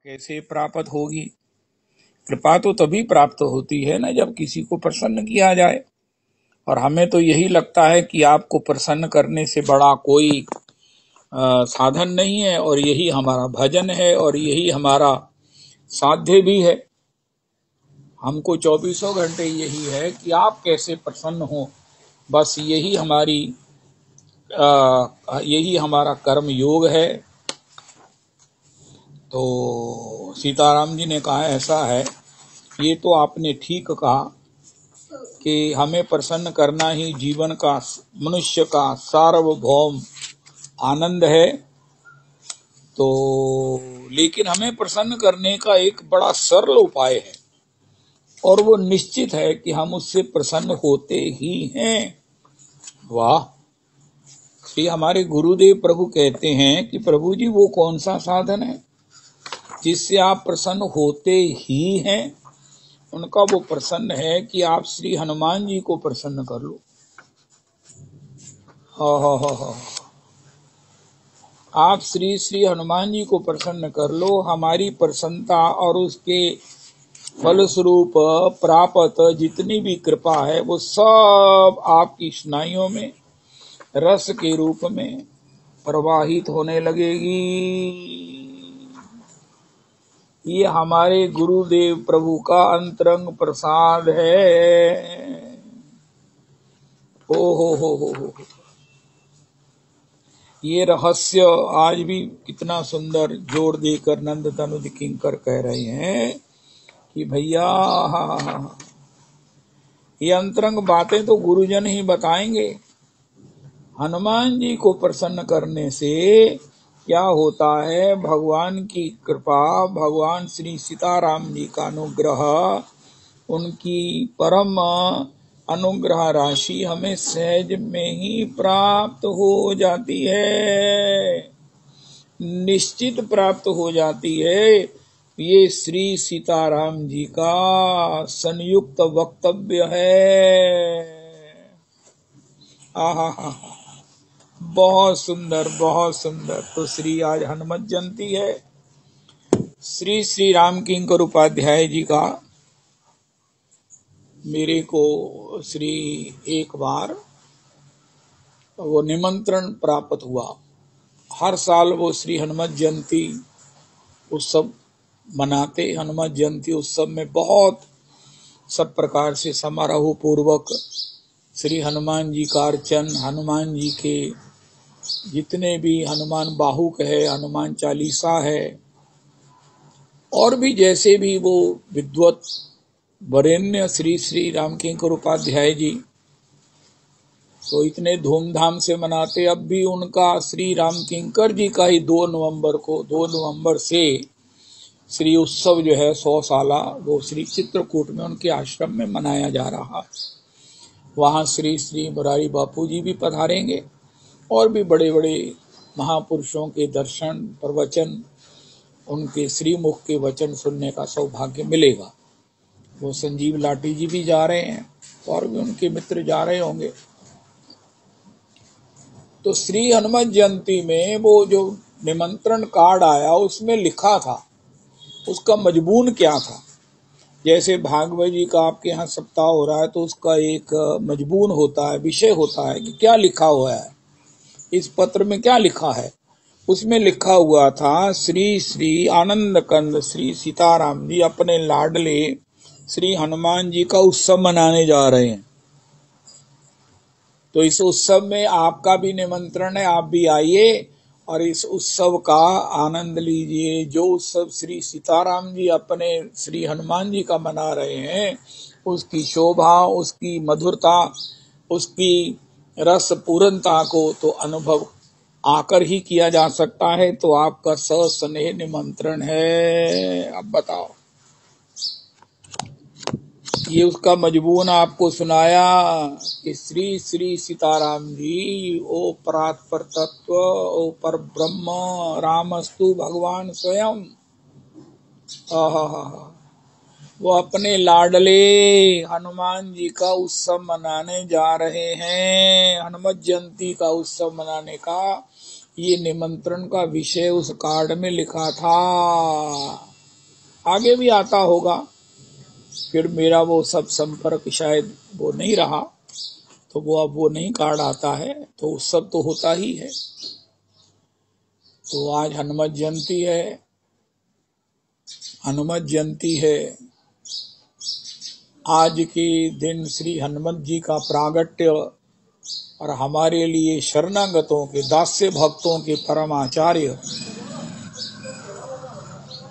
कैसे प्राप्त होगी? कृपा तो तभी प्राप्त होती है ना जब किसी को प्रसन्न किया जाए। और हमें तो यही लगता है कि आपको प्रसन्न करने से बड़ा कोई साधन नहीं है, और यही हमारा भजन है और यही हमारा साध्य भी है। हमको 24 घंटे यही है कि आप कैसे प्रसन्न हो, बस यही हमारा कर्म योग है। तो सीताराम जी ने कहा ऐसा है, ये तो आपने ठीक कहा कि हमें प्रसन्न करना ही जीवन का, मनुष्य का सार्वभौम आनंद है। तो लेकिन हमें प्रसन्न करने का एक बड़ा सरल उपाय है, और वो निश्चित है कि हम उससे प्रसन्न होते ही हैं। वाह! श्री हमारे गुरुदेव प्रभु कहते हैं कि प्रभु जी वो कौन सा साधन है जिससे आप प्रसन्न होते ही हैं? उनका वो प्रसन्न है कि आप श्री हनुमान जी को प्रसन्न कर लो। हा। आप श्री हनुमान जी को प्रसन्न कर लो। हमारी प्रसन्नता और उसके फलस्वरूप प्राप्त जितनी भी कृपा है वो सब आपकी स्नायुओं में रस के रूप में प्रवाहित होने लगेगी। ये हमारे गुरुदेव प्रभु का अंतरंग प्रसाद है। हो। ये रहस्य आज भी कितना सुंदर जोड़ देकर नंद तनुज किंकर कह रहे हैं कि भैया ये अंतरंग बातें तो गुरुजन ही बताएंगे। हनुमान जी को प्रसन्न करने से क्या होता है? भगवान की कृपा, भगवान श्री सीताराम जी का अनुग्रह, उनकी परम अनुग्रह राशि हमें सहज में ही प्राप्त हो जाती है, निश्चित प्राप्त हो जाती है। ये श्री सीताराम जी का संयुक्त वक्तव्य है। आहा, बहुत सुंदर, बहुत सुंदर। तो श्री आज हनुमत जयंती है। श्री राम किंकर उपाध्याय जी का मेरे को एक बार वो निमंत्रण प्राप्त हुआ। हर साल वो श्री हनुमत जयंती उत्सव मनाते। हनुमत जयंती उत्सव में बहुत सब प्रकार से समारोह पूर्वक श्री हनुमान जी का अर्चन, हनुमान जी के जितने भी हनुमान बाहुक है, हनुमान चालीसा है, और भी जैसे भी वो विद्वत वरेण्य श्री राम किंकर उपाध्याय जी तो इतने धूमधाम से मनाते। अब भी उनका श्री राम किंकर जी का ही 2 नवंबर से श्री उत्सव जो है 100 साला, वो श्री चित्रकूट में उनके आश्रम में मनाया जा रहा। वहाँ श्री मुरारी बापू जी भी पधारेंगे, और भी बड़े बड़े महापुरुषों के दर्शन, प्रवचन, उनके श्रीमुख के वचन सुनने का सौभाग्य मिलेगा। वो संजीव लाठी जी भी जा रहे हैं, और भी उनके मित्र जा रहे होंगे। तो श्री हनुमत जयंती में वो जो निमंत्रण कार्ड आया उसमें लिखा था, उसका मजमून क्या था। जैसे भागवत जी का आपके यहाँ सप्ताह हो रहा है तो उसका एक मजमून होता है, विषय होता है कि क्या लिखा हुआ है, इस पत्र में क्या लिखा है। उसमें लिखा हुआ था श्री आनंद कंद श्री सीताराम जी अपने लाडले श्री हनुमान जी का उत्सव मनाने जा रहे हैं। तो इस उत्सव में आपका भी निमंत्रण है, आप भी आइए और इस उत्सव का आनंद लीजिए। जो उत्सव श्री सीताराम जी अपने श्री हनुमान जी का मना रहे हैं, उसकी शोभा, उसकी मधुरता, उसकी रस पूर्णता को तो अनुभव आकर ही किया जा सकता है। तो आपका सस्नेह निमंत्रण है। अब बताओ, ये उसका मजमून आपको सुनाया कि श्री सीताराम जी ओ परात्पर तत्व, ओ पर ब्रह्म रामस्तु भगवान स्वयं। वो अपने लाडले हनुमान जी का उत्सव मनाने जा रहे हैं। हनुमत जयंती का उत्सव मनाने का ये निमंत्रण का विषय उस कार्ड में लिखा था। आगे भी आता होगा, फिर मेरा वो सब संपर्क शायद वो नहीं रहा, तो वो अब वो नहीं कार्ड आता है, तो उत्सव तो होता ही है। तो आज हनुमत जयंती है, हनुमत जयंती है। आज के दिन श्री हनुमत जी का प्रागट्य और हमारे लिए शरणागतों के दास्य भक्तों के परम आचार्य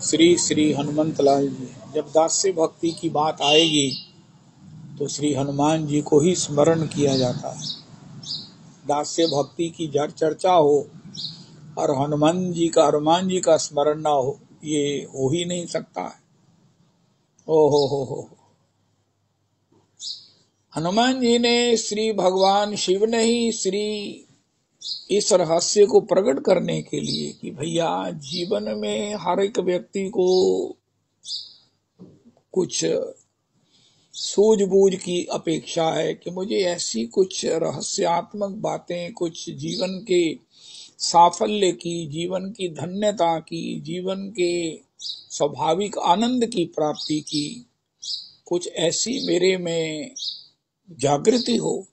श्री श्री हनुमंत लाल जी। जब दास्य भक्ति की बात आएगी तो श्री हनुमान जी को ही स्मरण किया जाता है। दास्य भक्ति की जब चर्चा हो और हनुमान जी का स्मरण ना हो, ये हो ही नहीं सकता है। ओ हो। हनुमान जी ने, श्री भगवान शिव ने ही श्री इस रहस्य को प्रकट करने के लिए कि भैया जीवन में हर एक व्यक्ति को कुछ सूझबूझ की अपेक्षा है कि मुझे ऐसी कुछ रहस्यात्मक बातें, कुछ जीवन के साफल्य की, जीवन की धन्यता की, जीवन के स्वाभाविक आनंद की प्राप्ति की कुछ ऐसी मेरे में जागृति हो।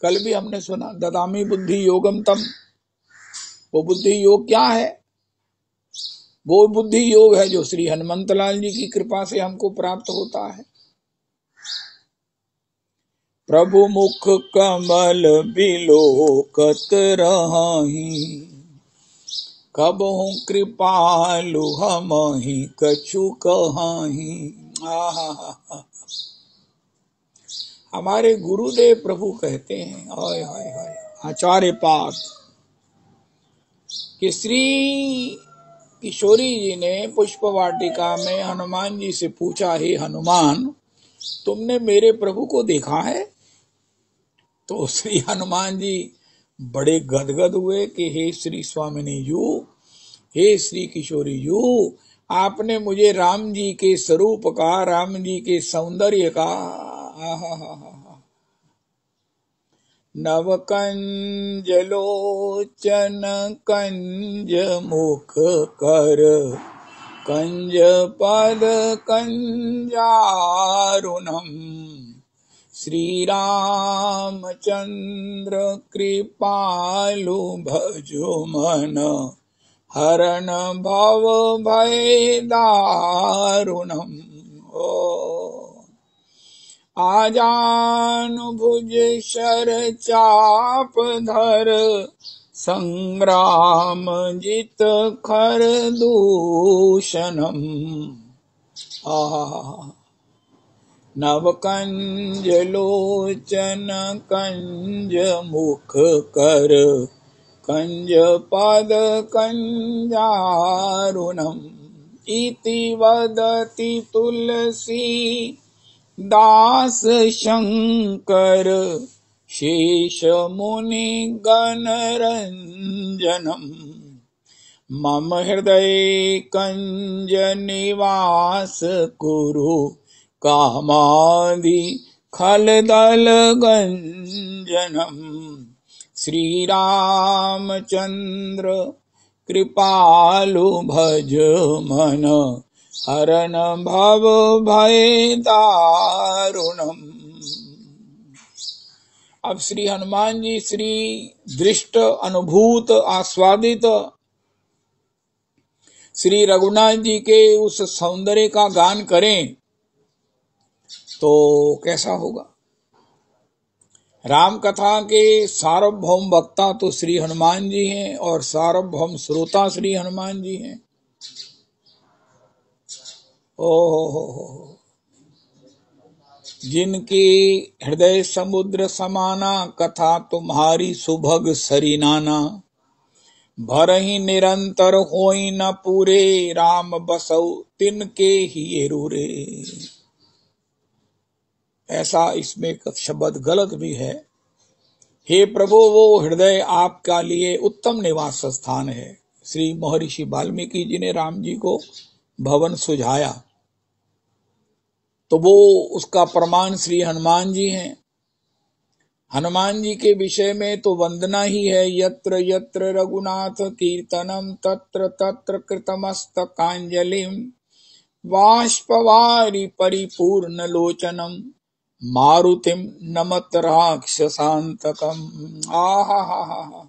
कल भी हमने सुना ददामी बुद्धि योगम तम। वो बुद्धि योग क्या है? वो बुद्धि योग है जो श्री हनुमंत लाल जी की कृपा से हमको प्राप्त होता है। प्रभु मुख कमल बिलोकत रहाहि, कबहु कृपालु हमहि कछु कहाहि। हमारे गुरुदेव प्रभु कहते हैं, हाय हाय हाय, आचार्य पाद, कि श्री किशोरी जी ने पुष्प वाटिका में हनुमान जी से पूछा, हे हनुमान, तुमने मेरे प्रभु को देखा है? तो श्री हनुमान जी बड़े गदगद हुए कि हे श्री स्वामिनी जू, हे श्री किशोरी जू, आपने मुझे राम जी के स्वरूप का, राम जी के सौंदर्य का, नव कंज लोचन कंज मुख कर, कंज पद कंजारुणम, श्री रामचंद्र कृपालु भजो मन, हरण भव भय दारुणम। आजानुभुज शर चाप धर, संग्राम जित खर दूषणम। नव कंज लोचन कंज मुख कर, कंज पद कंजारुणम। इति वदति तुलसी दास शंकर, शेष मुनि गण रंजनम। मम हृदय कंज निवास कुरु, कामादि खलदल गंजनम। श्री रामचंद्र कृपालु भज मन, हरण भव भय दारुणम। अब श्री हनुमान जी श्री दृष्ट अनुभूत आस्वादित श्री रघुनाथ जी के उस सौंदर्य का गान करें तो कैसा होगा? राम कथा के सार्वभौम वक्ता तो श्री हनुमान जी हैं और सार्वभौम श्रोता श्री हनुमान जी हैं। ओहो, जिनके हृदय समुद्र समाना, कथा तुम्हारी सुभग सरिनाना। भरहि निरंतर होई न पूरे, राम बसौ तिनके ही रूरे। ऐसा इसमें शब्द गलत भी है। हे प्रभु, वो हृदय आपका लिए उत्तम निवास स्थान है। श्री महर्षि वाल्मीकि जी ने राम जी को भवन सुझाया तो वो उसका प्रमाण श्री हनुमान जी हैं। हनुमान जी के विषय में तो वंदना ही है, यत्र यत्र रघुनाथ कीर्तनम तत्र तत्र कृतमस्तकांजलिम, बाष्पवारि परिपूर्ण लोचनम मारुतिम नमत राक्षसांतकम। आहा,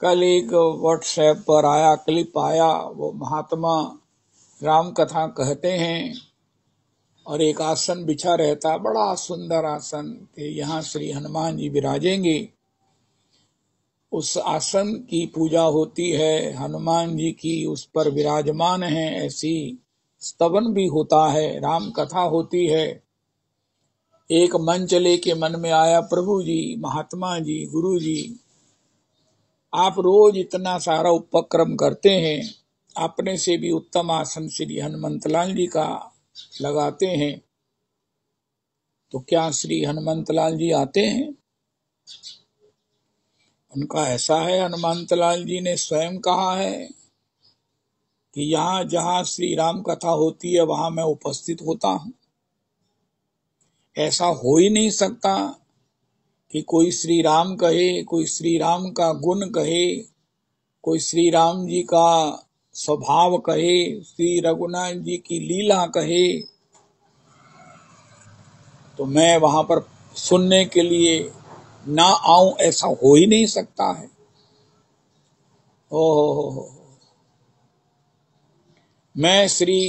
कल एक व्हाट्सएप पर आया, क्लिप आया, वो महात्मा राम कथा कहते हैं और एक आसन बिछा रहता, बड़ा सुंदर आसन कि यहाँ श्री हनुमान जी विराजेंगे। उस आसन की पूजा होती है, हनुमान जी की उस पर विराजमान है, ऐसी स्तवन भी होता है, राम कथा होती है। एक मंच लेके मन में आया, प्रभु जी, महात्मा जी, गुरु जी, आप रोज इतना सारा उपक्रम करते हैं, अपने से भी उत्तम आसन श्री हनुमंतलाल जी का लगाते हैं, तो क्या श्री हनुमंतलाल जी आते हैं? उनका ऐसा है, हनुमंतलाल जी ने स्वयं कहा है कि यहाँ जहाँ श्री राम कथा होती है वहां मैं उपस्थित होता हूं। ऐसा हो ही नहीं सकता कि कोई श्री राम कहे, कोई श्री राम का गुण कहे, कोई श्री राम जी का स्वभाव कहे, श्री रघुनाथ जी की लीला कहे, तो मैं वहां पर सुनने के लिए ना आऊं, ऐसा हो ही नहीं सकता है। ओहो, मैं श्री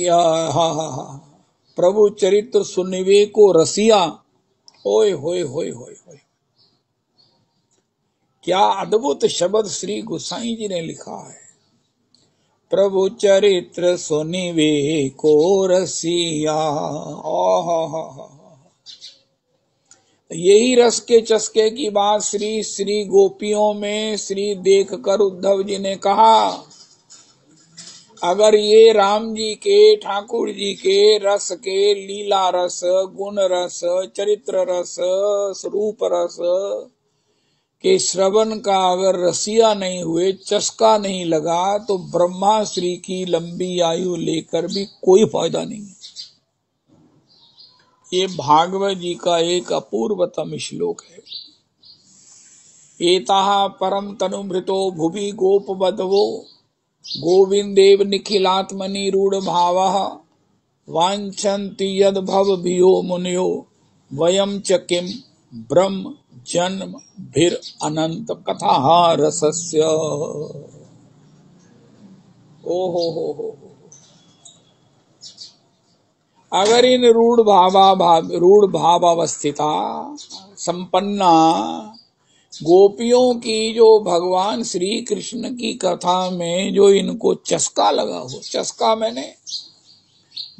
प्रभु चरित्र सुनिवे को रसिया, ओए होए होए होए होए, क्या अद्भुत शब्द श्री गोसाई जी ने लिखा है। प्रभु चरित्र सुनिवे को रसिया, यही रस के चस्के की बात श्री गोपियों में श्री देखकर उद्धव जी ने कहा, अगर ये राम जी के, ठाकुर जी के रस के, लीला रस, गुण रस, चरित्र रस, स्वरूप रस के श्रवण का अगर रसिया नहीं हुए, चस्का नहीं लगा, तो ब्रह्मा श्री की लंबी आयु लेकर भी कोई फायदा नहीं है। ये भागवत जी का एक अपूर्वतम श्लोक है। एताः परम तनुभृतो भुवि गोपवधवो गोविंदेव निखिलात्मनि रूढ़ भावः वांछन्ति यद भवभियो मुनयो वयम च किम ब्रह्म जन्म भीर अनंत कथा रसस्य। ओहो हो। अगर इन रूढ़ भावावस्थिता संपन्ना गोपियों की जो भगवान श्री कृष्ण की कथा में जो इनको चस्का लगा हो, चस्का मैंने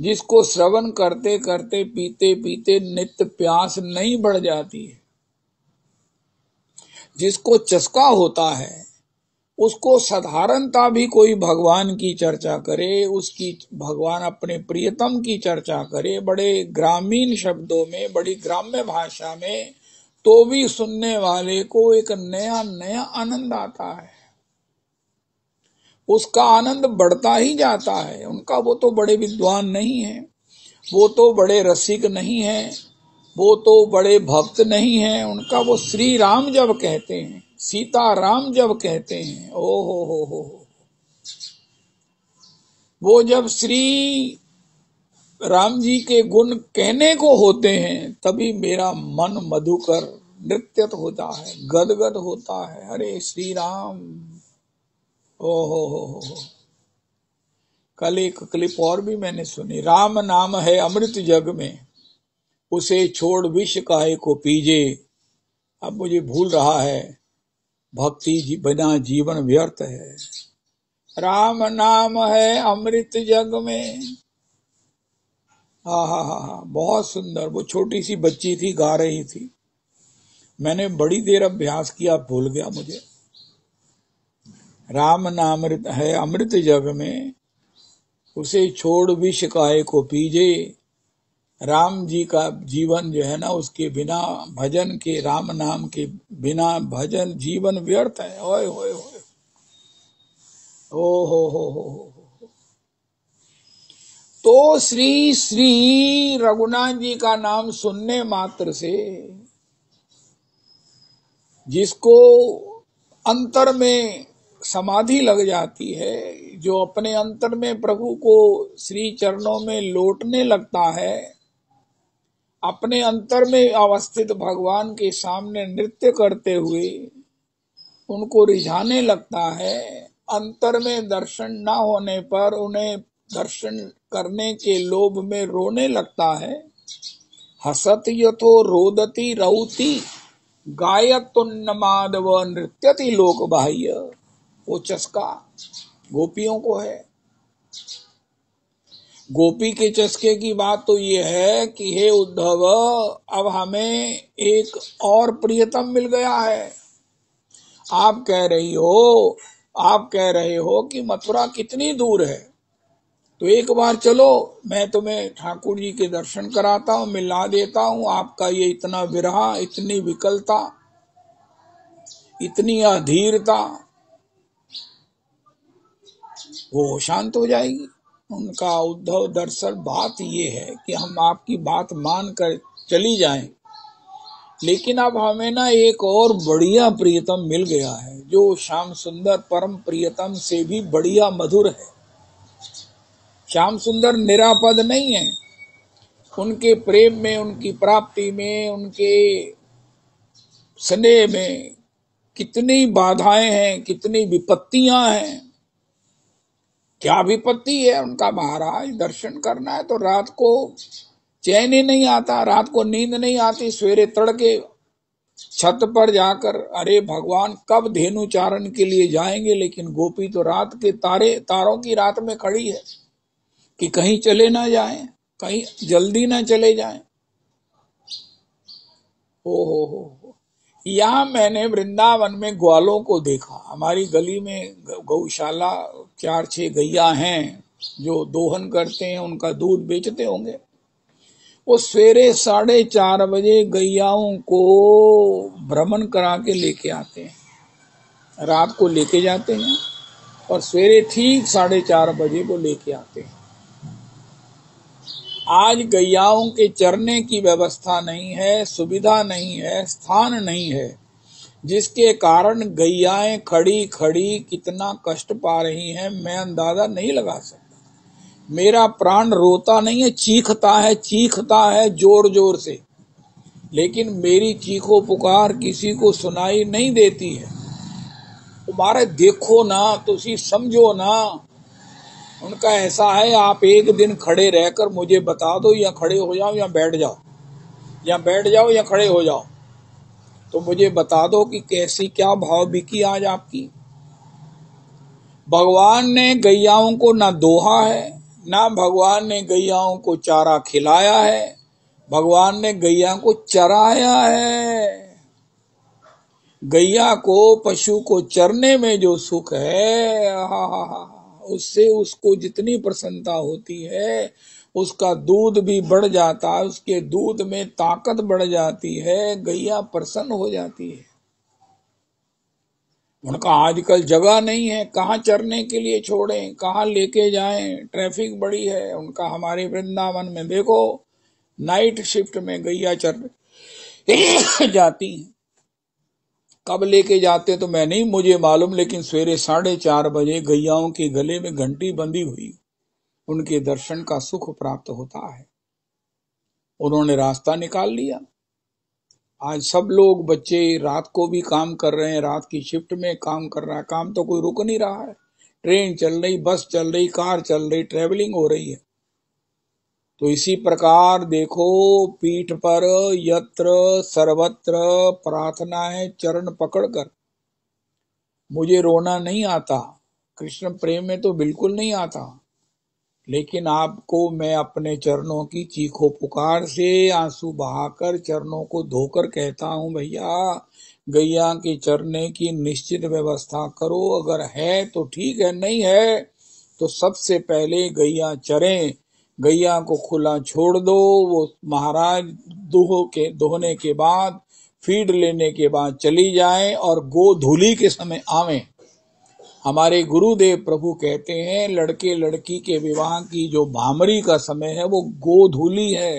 जिसको श्रवण करते करते पीते पीते नित्य प्यास नहीं बढ़ जाती है, जिसको चस्का होता है, उसको साधारणता भी कोई भगवान की चर्चा करे, उसकी भगवान अपने प्रियतम की चर्चा करे, बड़े ग्रामीण शब्दों में, बड़ी ग्राम्य भाषा में, तो भी सुनने वाले को एक नया नया आनंद आता है, उसका आनंद बढ़ता ही जाता है। उनका वो तो बड़े विद्वान नहीं है, वो तो बड़े रसिक नहीं है, वो तो बड़े भक्त नहीं है, उनका वो श्री राम जब कहते हैं, सीता राम जब कहते हैं, ओ हो, वो जब श्री राम जी के गुण कहने को होते हैं, तभी मेरा मन मधुकर नृत्यत होता है, गदगद होता है। अरे श्री राम, ओ हो। कल एक क्लिप और भी मैंने सुनी, राम नाम है अमृत जग में, उसे छोड़ विष काहे को पीजे। अब मुझे भूल रहा है, भक्ति बिना जीवन व्यर्थ है, राम नाम है अमृत जग में। हा, बहुत सुंदर। वो छोटी सी बच्ची थी, गा रही थी, मैंने बड़ी देर अभ्यास किया, भूल गया मुझे। राम नाम है अमृत जग में, उसे छोड़ विष काहे को पीजे। राम जी का जीवन जो है ना, उसके बिना भजन के, राम नाम के बिना भजन जीवन व्यर्थ है। ओए होए होए, ओ हो। तो श्री रघुनाथ जी का नाम सुनने मात्र से जिसको अंतर में समाधि लग जाती है, जो अपने अंतर में प्रभु को श्री चरणों में लौटने लगता है, अपने अंतर में अवस्थित भगवान के सामने नृत्य करते हुए उनको रिझाने लगता है, अंतर में दर्शन न होने पर उन्हें दर्शन करने के लोभ में रोने लगता है। हसत यथो रोदती रौती गायत्युन्नमाद व नृत्यति लोक बाह्य। वो चस्का गोपियों को है। गोपी के चस्के की बात तो ये है कि हे उद्धव, अब हमें एक और प्रियतम मिल गया है। आप कह रहे हो कि मथुरा कितनी दूर है, तो एक बार चलो, मैं तुम्हें ठाकुर जी के दर्शन कराता हूँ, मिला देता हूँ। आपका ये इतना विरह, इतनी विकलता, इतनी अधीरता, वो शांत हो जाएगी। उनका उद्धव दरअसल बात ये है कि हम आपकी बात मान कर चली जाएं, लेकिन अब हमें ना एक और बढ़िया प्रियतम मिल गया है, जो श्याम सुंदर परम प्रियतम से भी बढ़िया मधुर है। श्याम सुंदर निरापद नहीं है। उनके प्रेम में, उनकी प्राप्ति में, उनके स्नेह में कितनी बाधाएं हैं, कितनी विपत्तियां हैं। क्या विपत्ति है उनका महाराज, दर्शन करना है तो रात को चैन ही नहीं आता, रात को नींद नहीं आती। सवेरे तड़के छत पर जाकर अरे भगवान कब धेनु चारण के लिए जाएंगे, लेकिन गोपी तो रात के तारों की रात में खड़ी है कि कहीं चले ना जाएं, कहीं जल्दी ना चले जाएं। हो यहाँ मैंने वृंदावन में ग्वालों को देखा। हमारी गली में गौशाला 4-6 गैया हैं जो दोहन करते हैं, उनका दूध बेचते होंगे। वो सवेरे 4:30 बजे गैयाओं को भ्रमण करा के लेके आते हैं, रात को लेके जाते हैं और सवेरे ठीक 4:30 बजे को लेके आते हैं। आज गैयाओं के चरने की व्यवस्था नहीं है, सुविधा नहीं है, स्थान नहीं है, जिसके कारण गैयाएं खड़ी खड़ी कितना कष्ट पा रही हैं, मैं अंदाजा नहीं लगा सकता। मेरा प्राण रोता नहीं है, चीखता है जोर जोर से, लेकिन मेरी चीखो पुकार किसी को सुनाई नहीं देती है। तुम्हारे देखो ना, तुसी समझो ना। उनका ऐसा है, आप एक दिन खड़े रहकर मुझे बता दो, या खड़े हो जाओ या बैठ जाओ, या बैठ जाओ या खड़े हो जाओ, तो मुझे बता दो कि कैसी क्या भाव बिकी आज आपकी। भगवान ने गैयाओं को ना दोहा है, ना भगवान ने गैयाओं को चारा खिलाया है, भगवान ने गैया को चराया है। गैया को, पशु को चरने में जो सुख है, उससे उसको जितनी प्रसन्नता होती है, उसका दूध भी बढ़ जाता है, उसके दूध में ताकत बढ़ जाती है, गैया प्रसन्न हो जाती है। उनका आजकल जगह नहीं है, कहाँ चरने के लिए छोड़ें, कहाँ लेके जाएं, ट्रैफिक बड़ी है उनका। हमारे वृंदावन में देखो, नाइट शिफ्ट में गैया चर जाती हैं। कब लेके जाते तो मैं नहीं, मुझे मालूम, लेकिन सवेरे 4:30 बजे गैयाओं के गले में घंटी बंधी हुई उनके दर्शन का सुख प्राप्त होता है। उन्होंने रास्ता निकाल लिया। आज सब लोग, बच्चे रात को भी काम कर रहे हैं, रात की शिफ्ट में काम कर रहा है, काम तो कोई रुक नहीं रहा है। ट्रेन चल रही, बस चल रही, कार चल रही, ट्रेवलिंग हो रही है। तो इसी प्रकार देखो, पीठ पर यत्र सर्वत्र प्रार्थना है, चरण पकड़कर। मुझे रोना नहीं आता, कृष्ण प्रेम में तो बिल्कुल नहीं आता, लेकिन आपको मैं अपने चरणों की चीखो पुकार से आंसू बहाकर चरणों को धोकर कहता हूँ, भैया गैया के चरने की निश्चित व्यवस्था करो। अगर है तो ठीक है, नहीं है तो सबसे पहले गैया चरें, गैया को खुला छोड़ दो। वो महाराज दोहने के बाद, फीड लेने के बाद चली जाएं और गोधूली के समय आवें। हमारे गुरुदेव प्रभु कहते हैं, लड़के लड़की के विवाह की जो भामरी का समय है वो गोधूली है।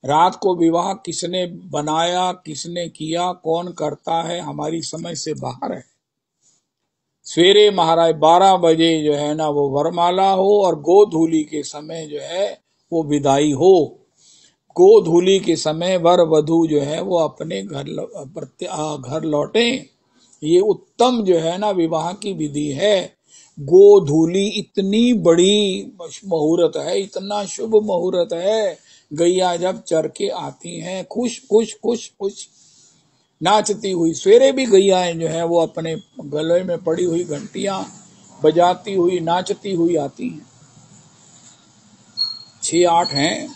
रात को विवाह किसने बनाया, किसने किया, कौन करता है, हमारी समझ से बाहर है। सवेरे महाराज 12 बजे जो है ना वो वरमाला हो और गोधूली के समय जो है वो विदाई हो। गोधूली के समय वर वधू जो है वो अपने घर लौटे। ये उत्तम जो है ना विवाह की विधि है। गोधूली इतनी बड़ी मुहूर्त है, इतना शुभ मुहूर्त है। गैया जब चर के आती हैं खुश खुश खुश खुश नाचती हुई, सवेरे भी गैयाएं जो है वो अपने गले में पड़ी हुई घंटियां बजाती हुई नाचती हुई आती हैं। 6-8 हैं।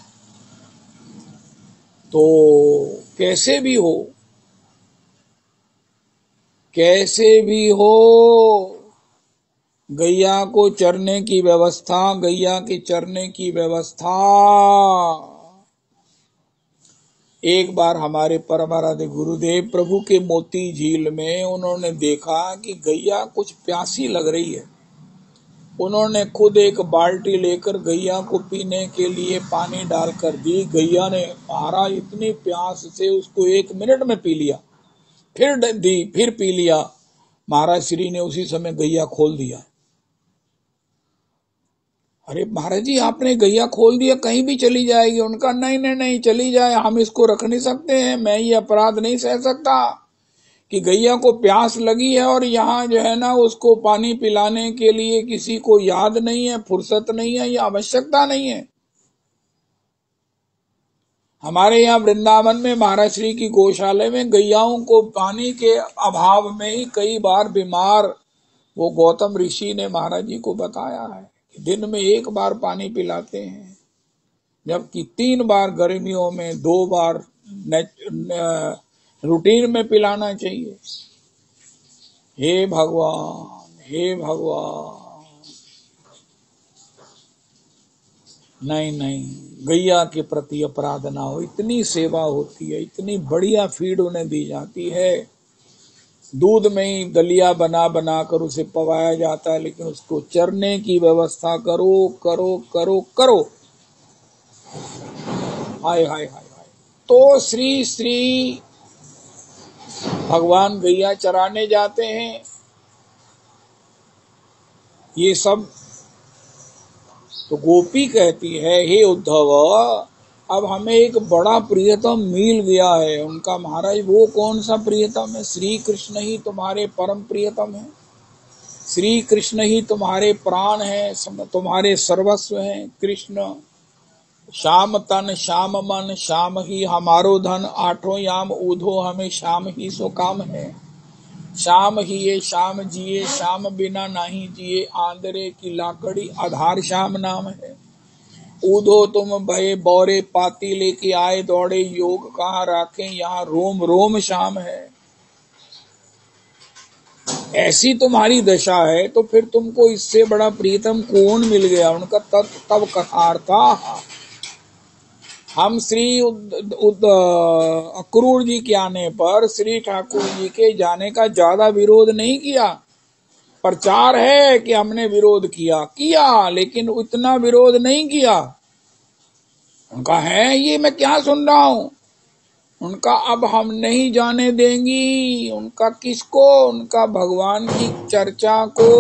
तो कैसे भी हो, कैसे भी हो, गैया को चरने की व्यवस्था, गैया के चरने की व्यवस्था। एक बार हमारे परम आराध्य गुरुदेव प्रभु के मोती झील में उन्होंने देखा कि गैया कुछ प्यासी लग रही है। उन्होंने खुद एक बाल्टी लेकर गैया को पीने के लिए पानी डालकर दी। गैया ने महाराज इतनी प्यास से उसको 1 मिनट में पी लिया, फिर दी, फिर पी लिया। महाराज श्री ने उसी समय गैया खोल दिया। अरे महाराज जी आपने गैया खोल दिया, कहीं भी चली जाएगी। उनका नहीं नहीं नहीं, चली जाए, हम इसको रख नहीं सकते हैं। मैं ये अपराध नहीं सह सकता कि गैया को प्यास लगी है और यहाँ जो है ना उसको पानी पिलाने के लिए किसी को याद नहीं है, फुर्सत नहीं है, या आवश्यकता नहीं है। हमारे यहाँ वृंदावन में महाराज श्री की गौशाले में गैयाओं को पानी के अभाव में ही कई बार बीमार, वो गौतम ऋषि ने महाराज जी को बताया है कि दिन में 1 बार पानी पिलाते हैं, जबकि 3 बार गर्मियों में, 2 बार रूटीन में पिलाना चाहिए। हे भगवान, हे भगवान, नहीं नहीं, गैया के प्रति अपराध ना हो। इतनी सेवा होती है, इतनी बढ़िया फीड उन्हें दी जाती है। दूध में ही दलिया बना बना कर उसे पवाया जाता है, लेकिन उसको चरने की व्यवस्था करो करो करो करो। हाय हाय हाय हाय। तो श्री श्री भगवान गैया चराने जाते हैं। ये सब तो गोपी कहती है, हे उद्धव, अब हमें एक बड़ा प्रियतम मिल गया है। उनका महाराज वो कौन सा प्रियतम है? श्री कृष्ण ही तुम्हारे परम प्रियतम है। श्री कृष्ण ही तुम्हारे प्राण है, तुम्हारे सर्वस्व हैं। कृष्ण श्याम तन श्याम मन श्याम ही हमारो धन, 8 याम ऊधो हमें श्याम ही सो काम है। श्याम ही ये श्याम जिए, श्याम बिना नहीं जिए, आंदरे की लाकड़ी आधार श्याम नाम है। ऊधो तुम भये बौरे पाती लेके आए दौड़े, योग कहाँ राखें यहाँ रोम रोम श्याम है। ऐसी तुम्हारी दशा है तो फिर तुमको इससे बड़ा प्रीतम कौन मिल गया? उनका तब कथार्था। हम श्री अक्रूर जी के आने पर श्री ठाकुर जी के जाने का ज्यादा विरोध नहीं किया। प्रचार है कि हमने विरोध किया, लेकिन उतना विरोध नहीं किया। उनका है ये मैं क्या सुन रहा हूं, उनका अब हम नहीं जाने देंगी। उनका किसको? उनका भगवान की चर्चा को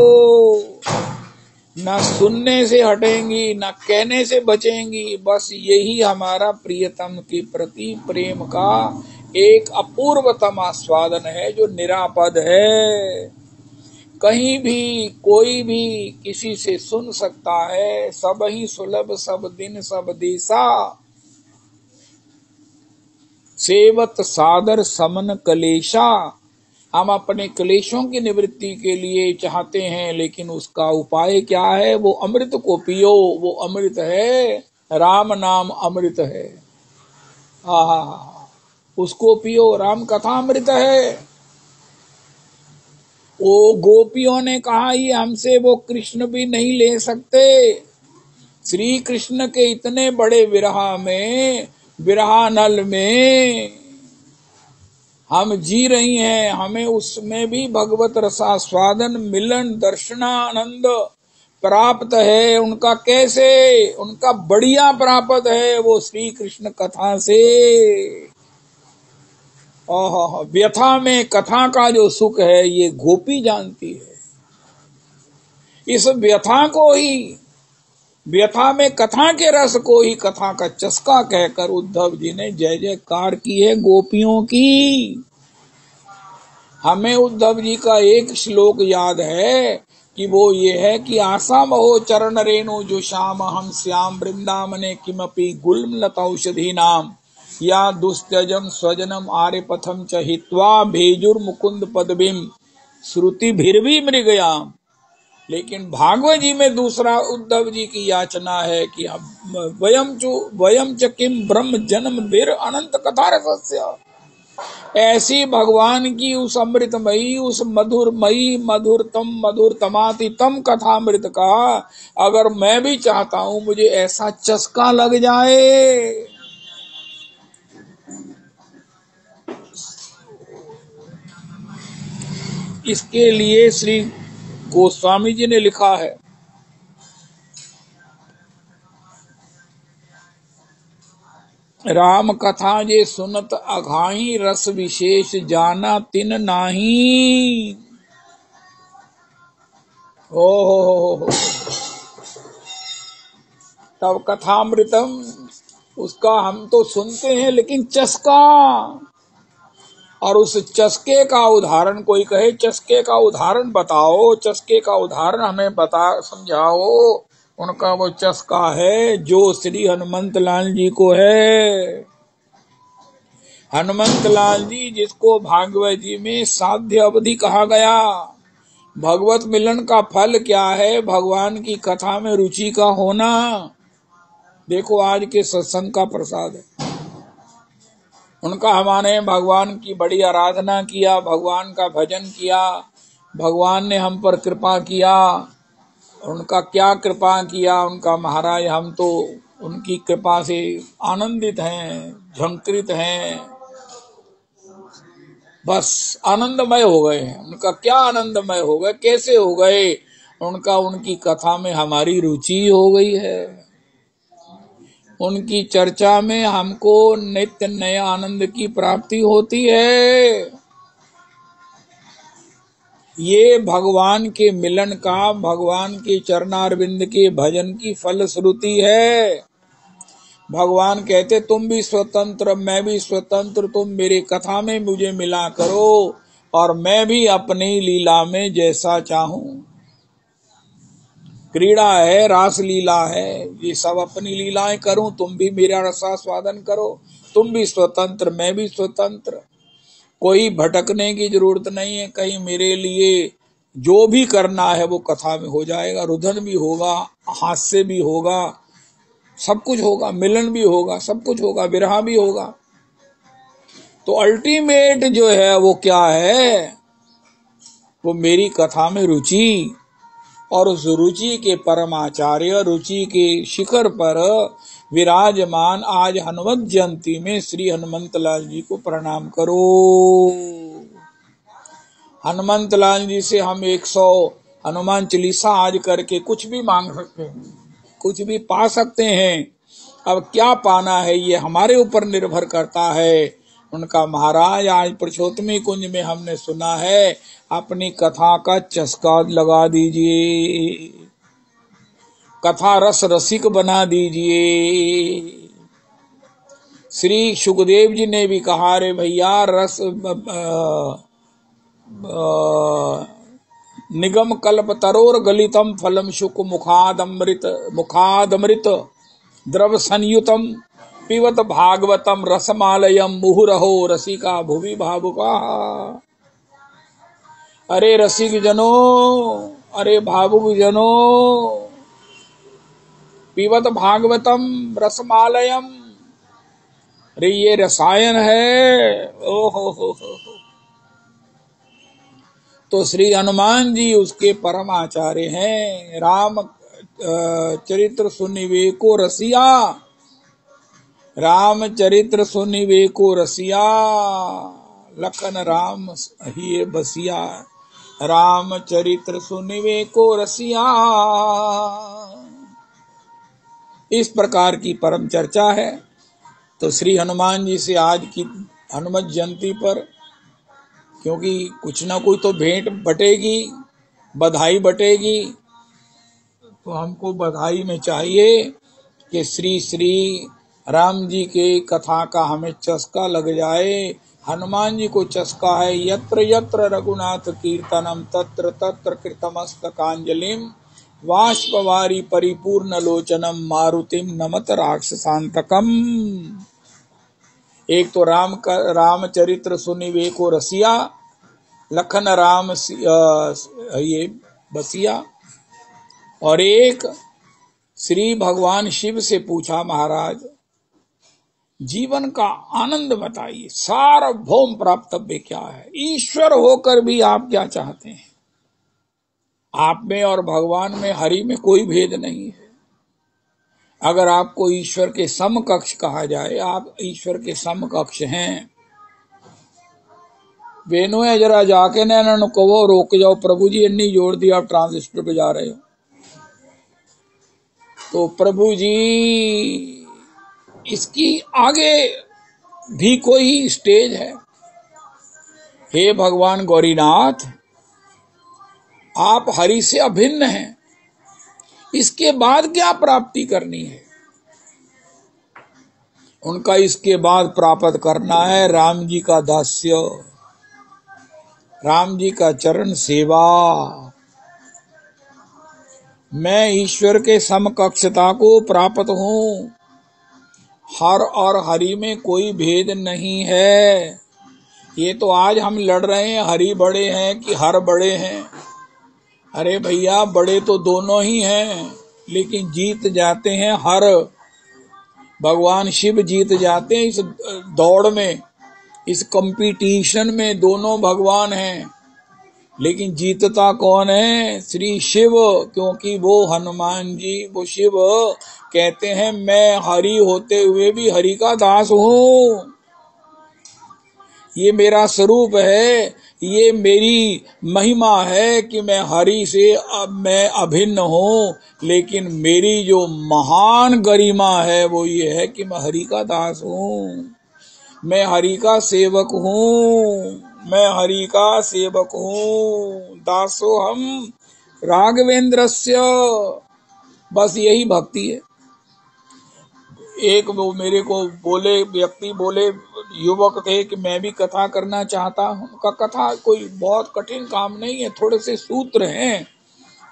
न सुनने से हटेंगी, न कहने से बचेंगी। बस यही हमारा प्रियतम के प्रति प्रेम का एक अपूर्वतम आस्वादन है, जो निरापद है। कहीं भी कोई भी किसी से सुन सकता है। सब ही सुलभ सब दिन सब दिशा, सेवत सादर समन कलेशा। हम अपने क्लेशों की निवृत्ति के लिए चाहते हैं, लेकिन उसका उपाय क्या है? वो अमृत को पियो। वो अमृत है, राम नाम अमृत है। उसको पियो, राम कथा अमृत है। वो गोपियों ने कहा ये हमसे वो कृष्ण भी नहीं ले सकते। श्री कृष्ण के इतने बड़े विरहानल में हम जी रही हैं, हमें उसमें भी भगवत रसास्वादन मिलन दर्शनानंद प्राप्त है। उनका कैसे? उनका बढ़िया प्राप्त है वो श्री कृष्ण कथा से। व्यथा में कथा का जो सुख है ये गोपी जानती है। इस व्यथा को ही, व्यथा में कथा के रस को ही कथा का चस्का कहकर उद्धव जी ने जय जयकार की है गोपियों की। हमें उद्धव जी का एक श्लोक याद है कि वो ये है कि आशा महो चरण रेणु जो श्याम हम श्याम वृंदावने किमपि गुल्म लतौषधि नाम या दुस्त्यजम स्वजनम आर्य पथम च हित्वा भेजुर मुकुंद पदबिम श्रुति भिर्वी मृगयाम। लेकिन भागवत जी में दूसरा उद्धव जी की याचना है कि वयम च किम ब्रह्म जन्म वीर अनंत कथा रसस्य। ऐसी भगवान की उस अमृतमयी, उस मधुरमयी, मधुरतम मधुरतमातितम कथामृत का अगर मैं भी चाहता हूं मुझे ऐसा चस्का लग जाए, इसके लिए श्री गोस्वामी जी ने लिखा है, राम कथा जे सुनत अघाई रस विशेष जाना तिन नाही। हो तब कथामृतम उसका हम तो सुनते हैं लेकिन चस्का, और उस चस्के का उदाहरण कोई कहे चस्के का उदाहरण बताओ, चस्के का उदाहरण हमें बता समझाओ। उनका वो चस्का है जो श्री हनुमंत लाल जी को है। हनुमंत लाल जी जिसको भागवत जी में साध्य अवधि कहा गया। भगवत मिलन का फल क्या है? भगवान की कथा में रुचि का होना। देखो आज के सत्संग का प्रसाद है। उनका हमारे भगवान की बड़ी आराधना किया, भगवान का भजन किया, भगवान ने हम पर कृपा किया। उनका क्या कृपा किया उनका महाराज, हम तो उनकी कृपा से आनंदित हैं, झंकृत हैं, बस आनंदमय हो गए हैं। उनका क्या आनंदमय हो गए, कैसे हो गए? उनका उनकी कथा में हमारी रुचि हो गई है। उनकी चर्चा में हमको नित्य नए आनंद की प्राप्ति होती है। ये भगवान के मिलन का, भगवान के चरणारविंद के भजन की फलश्रुति है। भगवान कहते तुम भी स्वतंत्र, मैं भी स्वतंत्र, तुम मेरे कथा में मुझे मिला करो और मैं भी अपनी लीला में जैसा चाहूं। क्रीड़ा है, रास लीला है, ये सब अपनी लीलाएं करूं, तुम भी मेरा रसास्वादन करो। तुम भी स्वतंत्र, मैं भी स्वतंत्र, कोई भटकने की जरूरत नहीं है कहीं। मेरे लिए जो भी करना है वो कथा में हो जाएगा। रुदन भी होगा, हास्य भी होगा, सब कुछ होगा, मिलन भी होगा, सब कुछ होगा, विरह भी होगा। तो अल्टीमेट जो है वो क्या है? वो मेरी कथा में रुचि, और उस रुचि के परमाचार्य, रुचि के शिखर पर विराजमान आज हनुमत जयंती में श्री हनुमंत लाल जी को प्रणाम करो। हनुमंत लाल जी से हम 100 हनुमान चालीसा आज करके कुछ भी मांग सकते हैं, कुछ भी पा सकते हैं। अब क्या पाना है ये हमारे ऊपर निर्भर करता है। उनका महाराज आज पुरुषोत्तमी कुंज में हमने सुना है, अपनी कथा का चस्का लगा दीजिए, कथा रस रसिक बना दीजिए। श्री सुखदेव जी ने भी कहा, रे भैया रस निगम कल्प तरोर गलितम फलम शुक मुखादमृत द्रव संयुतम पिबत भागवतम रसमालयम मुहुरहो रसिका भुवि भावुका। अरे रसिक जनों, अरे भावुक जनों, पिबत भागवतम रसमालयम, अरे ये रसायन है। ओहो हो। तो श्री हनुमान जी उसके परम आचार्य हैं। राम चरित्र सुनिवेको रसिया, राम चरित्र सुनिवेको रसिया, लखन राम ही बसिया, राम चरित्र सुनिवेको रसिया। इस प्रकार की परम चर्चा है। तो श्री हनुमान जी से आज की हनुमत जयंती पर, क्योंकि कुछ ना कोई तो भेंट बटेगी, बधाई बटेगी, तो हमको बधाई में चाहिए कि श्री श्री राम जी के कथा का हमें चस्का लग जाए। हनुमान जी को चस्का है, यत्र यत्र रघुनाथ कीर्तनम तत्र तत्र कृतमस्तकांजलिम वाष्पवारी परिपूर्ण लोचनम मारुतिम नमत राक्षसांतकम। एक तो रामचरित्र सुनिवे को रसिया, लखन राम ये बसिया, और एक श्री भगवान शिव से पूछा, महाराज जीवन का आनंद बताइए, सार्वभौम प्राप्तव्य क्या है, ईश्वर होकर भी आप क्या चाहते हैं। आप में और भगवान में, हरि में कोई भेद नहीं है। अगर आपको ईश्वर के समकक्ष कहा जाए, आप ईश्वर के समकक्ष हैं। बेनो है, जरा जाके न कहो रोक जाओ, प्रभु जी इन्नी जोड़ दिया, आप ट्रांजिस्टर पे जा रहे हो। तो प्रभु जी इसकी आगे भी कोई स्टेज है। हे भगवान गौरीनाथ, आप हरि से अभिन्न हैं, इसके बाद क्या प्राप्ति करनी है। उनका इसके बाद प्राप्त करना है राम जी का दास्य, राम जी का चरण सेवा। मैं ईश्वर के समकक्षता को प्राप्त हूं। हर और हरि में कोई भेद नहीं है। ये तो आज हम लड़ रहे हैं, हरि बड़े हैं कि हर बड़े हैं। अरे भैया, बड़े तो दोनों ही हैं, लेकिन जीत जाते हैं हर। भगवान शिव जीत जाते हैं इस दौड़ में, इस कंपटीशन में। दोनों भगवान हैं, लेकिन जीतता कौन है? श्री शिव, क्योंकि वो हनुमान जी, वो शिव कहते हैं मैं हरि होते हुए भी हरि का दास हूँ। ये मेरा स्वरूप है, ये मेरी महिमा है कि मैं हरि से मैं अभिन्न हूँ। लेकिन मेरी जो महान गरिमा है वो ये है कि मैं हरि का दास हूँ, मैं हरि का सेवक हूँ, मैं हरि का सेवक हूँ। दासो हम राघवेंद्रस्य, बस यही भक्ति है। एक वो मेरे को बोले, व्यक्ति बोले, युवक थे कि मैं भी कथा करना चाहता हूँ। उनका कथा कोई बहुत कठिन काम नहीं है, थोड़े से सूत्र हैं,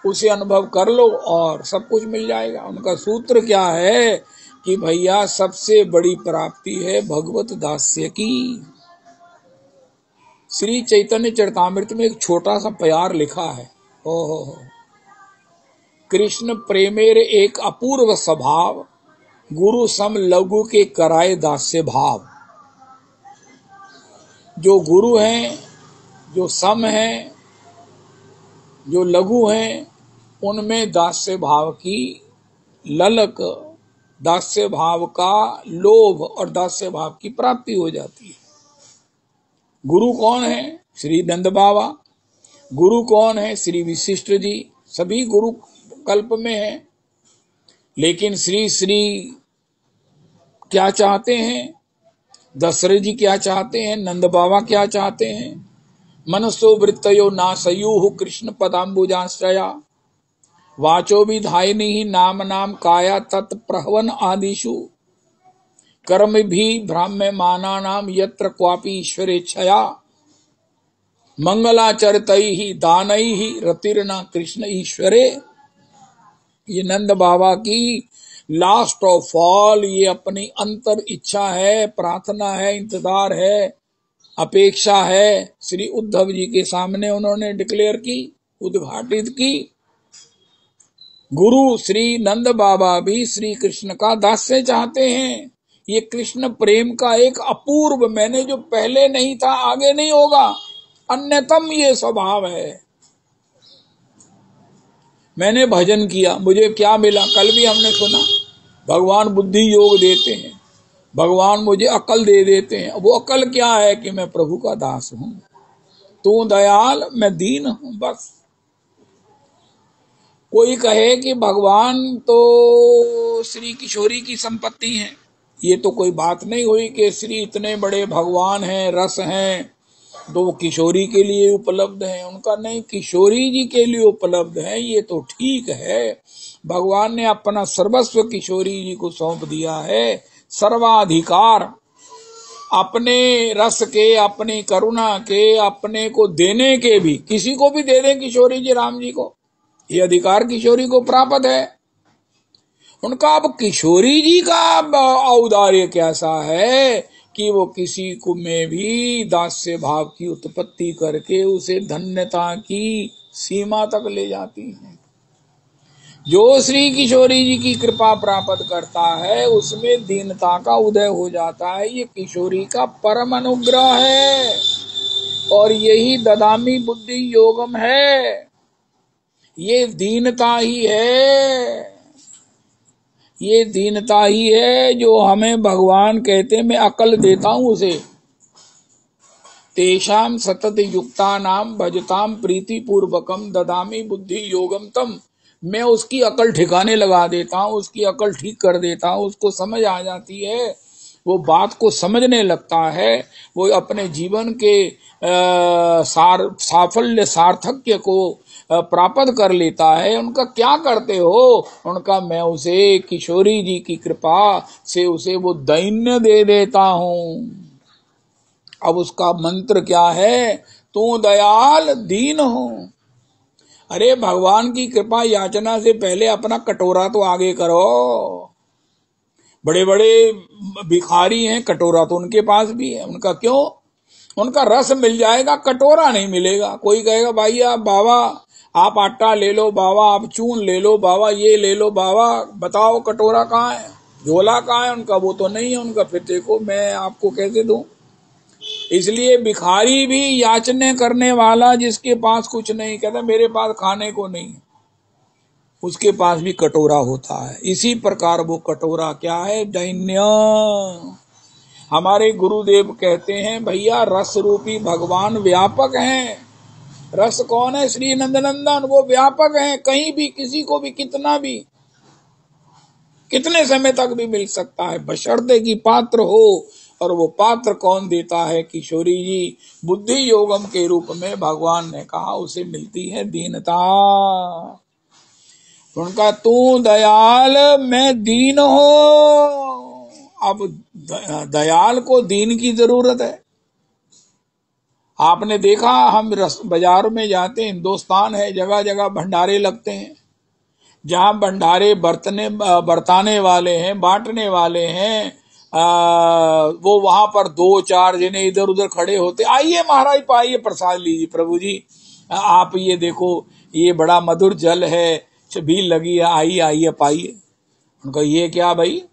उसे अनुभव कर लो और सब कुछ मिल जाएगा। उनका सूत्र क्या है कि भैया सबसे बड़ी प्राप्ति है भगवत दास्य की। श्री चैतन्य चरितामृत में एक छोटा सा प्यार लिखा है, ओहो, कृष्ण प्रेमेर एक अपूर्व स्वभाव, गुरु सम लघु के कराए दास्य भाव। जो गुरु हैं, जो सम हैं, जो लघु हैं, उनमें दास्य भाव की ललक, दास्य भाव का लोभ और दास्य भाव की प्राप्ति हो जाती है। गुरु कौन है? श्री नंद बाबा। गुरु कौन है? श्री विशिष्ट जी। सभी गुरु कल्प में हैं, लेकिन श्री श्री क्या चाहते हैं? दशरथ जी क्या चाहते हैं? नंद बाबा क्या चाहते हैं? मनसो वृत्तयो नासयुः कृष्ण पदाम्बुजाश्रया, वाचो विधायिनी ही नाम नाम काया तत्प्रहवन आदिषु, कर्म भी भ्राम्यमाना नाम यत्र क्वापि ईश्वरेच्छया, मंगलाचरितैहि दानैहि रतिर्न कृष्ण ईश्वरे। ये नंद बाबा की लास्ट ऑफ ऑल ये अपनी अंतर इच्छा है, प्रार्थना है, इंतजार है, अपेक्षा है। श्री उद्धव जी के सामने उन्होंने डिक्लेयर की, उद्घाटित की। गुरु श्री नंद बाबा भी श्री कृष्ण का दास्य चाहते हैं। ये कृष्ण प्रेम का एक अपूर्व, मैंने जो पहले नहीं था आगे नहीं होगा, अन्यतम ये स्वभाव है। मैंने भजन किया, मुझे क्या मिला? कल भी हमने सुना, भगवान बुद्धि योग देते हैं, भगवान मुझे अकल दे देते हैं। वो अकल क्या है? कि मैं प्रभु का दास हूं, तू दयाल मैं दीन हूं, बस। कोई कहे कि भगवान तो श्री किशोरी की संपत्ति है, ये तो कोई बात नहीं हुई कि श्री इतने बड़े भगवान हैं, रस हैं, तो वो किशोरी के लिए उपलब्ध है। उनका नहीं, किशोरी जी के लिए उपलब्ध है, ये तो ठीक है। भगवान ने अपना सर्वस्व किशोरी जी को सौंप दिया है, सर्वाधिकार अपने रस के, अपनी करुणा के, अपने को देने के भी, किसी को भी दे दें किशोरी जी राम जी को, ये अधिकार किशोरी को प्राप्त है उनका। अब किशोरी जी का औदार्य कैसा है कि वो किसी को में भी दास्य भाव की उत्पत्ति करके उसे धन्यता की सीमा तक ले जाती हैं। जो श्री किशोरी जी की कृपा प्राप्त करता है उसमें दीनता का उदय हो जाता है। ये किशोरी का परम अनुग्रह है और यही ददामी बुद्धि योगम है, ये दीनता ही है, ये दीनता ही है जो हमें भगवान कहते मैं अकल देता हूं उसे। तेषाम सतत युक्ता नाम भजताम प्रीति पूर्वकम ददामी बुद्धि योगम तम, मैं उसकी अकल ठिकाने लगा देता हूं, उसकी अकल ठीक कर देता हूं, उसको समझ आ जाती है, वो बात को समझने लगता है, वो अपने जीवन के साफल्य सार्थक्य को प्राप्त कर लेता है। उनका क्या करते हो? उनका मैं उसे किशोरी जी की कृपा से उसे वो दैन्य दे देता हूं। अब उसका मंत्र क्या है? तू दयाल दीन हो। अरे भगवान की कृपा याचना से पहले अपना कटोरा तो आगे करो। बड़े बड़े भिखारी हैं, कटोरा तो उनके पास भी है, उनका क्यों? उनका रस मिल जाएगा, कटोरा नहीं मिलेगा। कोई कहेगा भाई आप बाबा आप आटा ले लो, बाबा आप चून ले लो, बाबा ये ले लो, बाबा बताओ कटोरा कहाँ है, झोला कहाँ है उनका? वो तो नहीं है उनका। फिर देखो मैं आपको कैसे दूं? इसलिए भिखारी भी याचने करने वाला जिसके पास कुछ नहीं, कहता मेरे पास खाने को नहीं, उसके पास भी कटोरा होता है। इसी प्रकार वो कटोरा क्या है? दैन्य। हमारे गुरुदेव कहते हैं भैया रस रूपी भगवान व्यापक हैं। रस कौन है? श्री नंदनंदन, वो व्यापक हैं, कहीं भी किसी को भी कितना भी कितने समय तक भी मिल सकता है, बशर्ते की पात्र हो। और वो पात्र कौन देता है? किशोरी जी बुद्धि योगम के रूप में भगवान ने कहा उसे मिलती है दीनता। उनका तू दयाल मैं दीन हो। अब दयाल को दीन की जरूरत है। आपने देखा हम बाजार में जाते हैं, हिंदुस्तान है, जगह जगह भंडारे लगते हैं। जहां भंडारे बरताने वाले हैं, बांटने वाले हैं, वो वहां पर 2-4 जने इधर उधर खड़े होते, आइए महाराज पाइए प्रसाद लीजिए, प्रभु जी आप ये देखो ये बड़ा मधुर जल है, छबील लगी है, आइए आइए पाइए। उनका ये क्या भाई,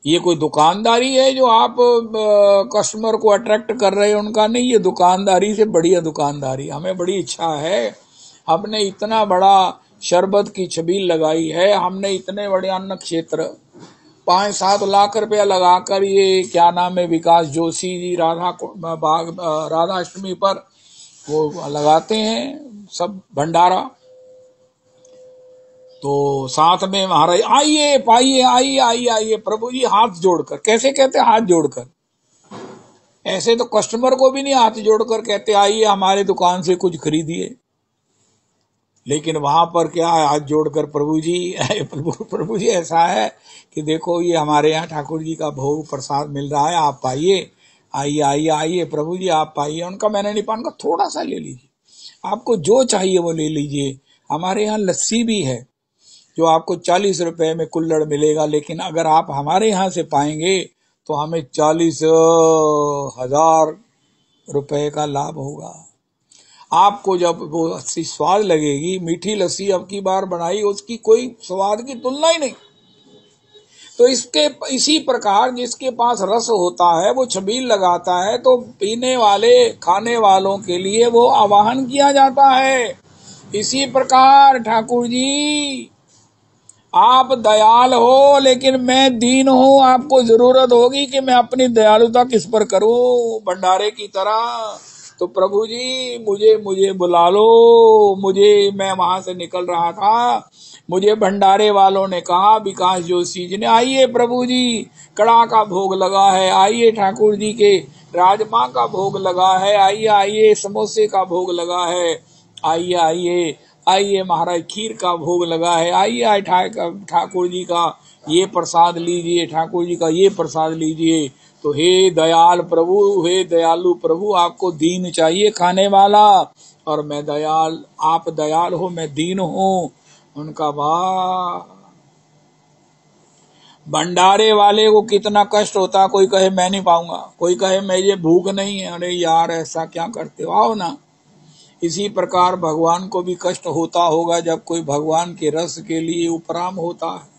ये कोई दुकानदारी है जो आप कस्टमर को अट्रैक्ट कर रहे हैं? उनका नहीं, ये दुकानदारी से बढ़िया दुकानदारी। हमें बड़ी इच्छा है, हमने इतना बड़ा शरबत की छबील लगाई है, हमने इतने बड़े अन्न क्षेत्र 5-7 लाख रुपया लगाकर, ये क्या नाम है विकास जोशी जी राधा अष्टमी पर वो लगाते हैं सब भंडारा। तो साथ में महाराज आइए पाइए, आइए आइए आइए, प्रभु जी हाथ जोड़कर। कैसे कहते? हाथ जोड़कर। ऐसे तो कस्टमर को भी नहीं हाथ जोड़कर कहते आइए हमारे दुकान से कुछ खरीदिए, लेकिन वहां पर क्या है? हाथ जोड़कर प्रभु जी प्रभु जी ऐसा है कि देखो ये हमारे यहाँ ठाकुर जी का भोग प्रसाद मिल रहा है, आप पाइए, आइए आइए आइए प्रभु जी आप पाइए। उनका मैंने नहीं पान का थोड़ा सा ले लीजिए, आपको जो चाहिए वो ले लीजिए। हमारे यहाँ लस्सी भी है जो आपको 40 रुपए में कुल्हड़ मिलेगा, लेकिन अगर आप हमारे यहाँ से पाएंगे तो हमें 40,000 रुपए का लाभ होगा। आपको जब वो अच्छी स्वाद लगेगी, मीठी लस्सी अब की बार बनाई, उसकी कोई स्वाद की तुलना ही नहीं। तो इसी प्रकार जिसके पास रस होता है वो छबील लगाता है, तो पीने वाले खाने वालों के लिए वो आवाहन किया जाता है। इसी प्रकार ठाकुर जी आप दयाल हो लेकिन मैं दीन हूं, आपको जरूरत होगी कि मैं अपनी दयालुता किस पर करूं, भंडारे की तरह। तो प्रभु जी मुझे बुला लो, मैं वहां से निकल रहा था, मुझे भंडारे वालों ने कहा, विकास जोशी जी ने, आइए प्रभु जी, कड़ा का भोग लगा है, आइए ठाकुर जी के राजमा का भोग लगा है, आइए आइए समोसे का भोग लगा है, आइए आइए आइए महाराज खीर का भोग लगा है, आइए ठाकुर जी का ये प्रसाद लीजिए, ठाकुर जी का ये प्रसाद लीजिए। तो हे दयाल प्रभु, हे दयालु प्रभु, आपको दीन चाहिए खाने वाला, और मैं दयाल, आप दयाल हो, मैं दीन हूँ। उनका भंडारे वाले को कितना कष्ट होता, कोई कहे मैं नहीं पाऊंगा, कोई कहे मैं ये भूख नहीं है, अरे यार ऐसा क्या करते हो, आओ ना। इसी प्रकार भगवान को भी कष्ट होता होगा जब कोई भगवान के रस के लिए उपराम होता है।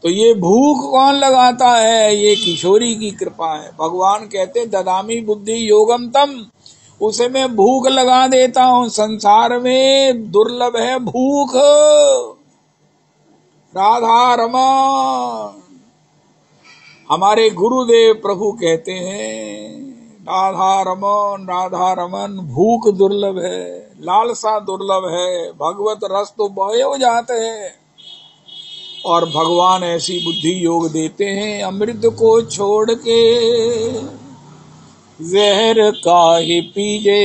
तो ये भूख कौन लगाता है, ये किशोरी की कृपा है। भगवान कहते ददामी बुद्धि योगम तम, उसे मैं भूख लगा देता हूं। संसार में दुर्लभ है भूख। राधा रमन, हमारे गुरुदेव प्रभु कहते हैं, राधा रमन राधा रमन, भूख दुर्लभ है, लालसा दुर्लभ है, भगवत रस तो बहे हो जाते हैं। और भगवान ऐसी बुद्धि योग देते हैं, अमृत को छोड़ के जहर काहे पीजे,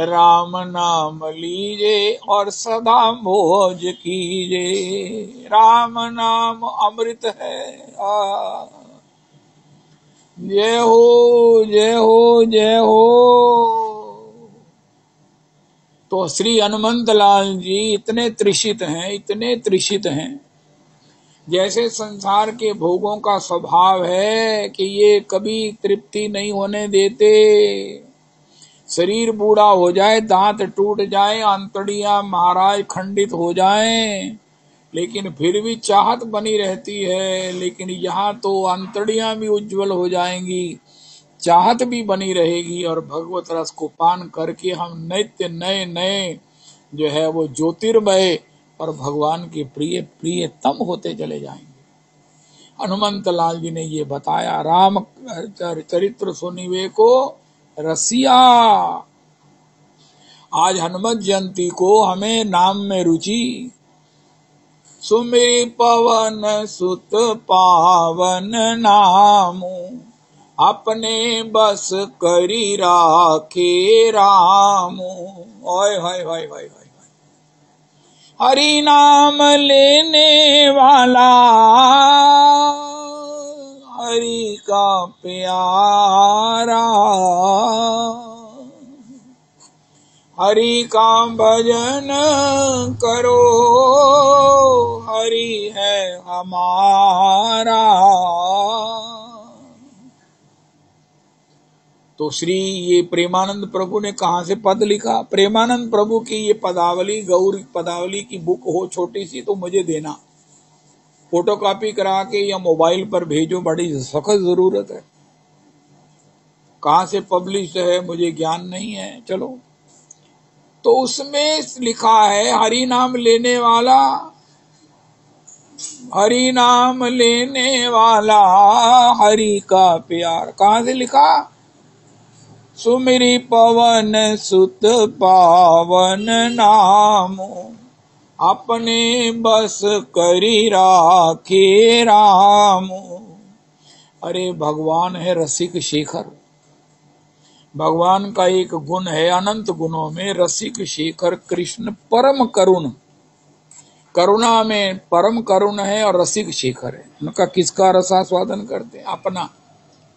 राम नाम लीजे और सदा मौज कीजे। राम नाम अमृत है। जय हो जय हो जय हो। तो श्री हनुमंत लाल जी इतने तृषित हैं, इतने तृषित हैं। जैसे संसार के भोगों का स्वभाव है कि ये कभी तृप्ति नहीं होने देते। शरीर बूढ़ा हो जाए, दांत टूट जाए, आंतड़ियां महाराज खंडित हो जाएं, लेकिन फिर भी चाहत बनी रहती है। लेकिन यहाँ तो आंतड़ियां भी उज्जवल हो जाएंगी, चाहत भी बनी रहेगी, और भगवत रस को पान करके हम नित्य नए नए जो है वो ज्योतिर्मय और भगवान के प्रिय प्रियतम होते चले जाएंगे। हनुमंत लाल जी ने ये बताया। राम चरित्र सुनिवे को रसिया। आज हनुमत जयंती को हमें नाम में रुचि। सुमिरि पवन सुत पावन नामु, अपने बस करी राखे रामू। ओए होय होय होय। हरि नाम लेने वाला हरि का प्यारा, हरि का भजन करो, हरि है हमारा। तो श्री ये प्रेमानंद प्रभु ने कहाँ से पद लिखा? प्रेमानंद प्रभु की ये पदावली, गौर पदावली की बुक हो छोटी सी तो मुझे देना, फोटोकॉपी करा के या मोबाइल पर भेजो, बड़ी सख्त जरूरत है। कहाँ से पब्लिश है मुझे ज्ञान नहीं है। चलो, तो उसमें लिखा है हरि नाम लेने वाला, हरि नाम लेने वाला हरि का प्यार। कहाँ से लिखा? सुमिरि पवन सुत पावन नामु, अपने बस करी राखे रामू। अरे भगवान है रसिक शेखर। भगवान का एक गुण है, अनंत गुणों में रसिक शेखर कृष्ण परम करुण, करुणा में परम करुण है और रसिक शेखर है। उनका किसका रसास्वादन करते हैं? अपना।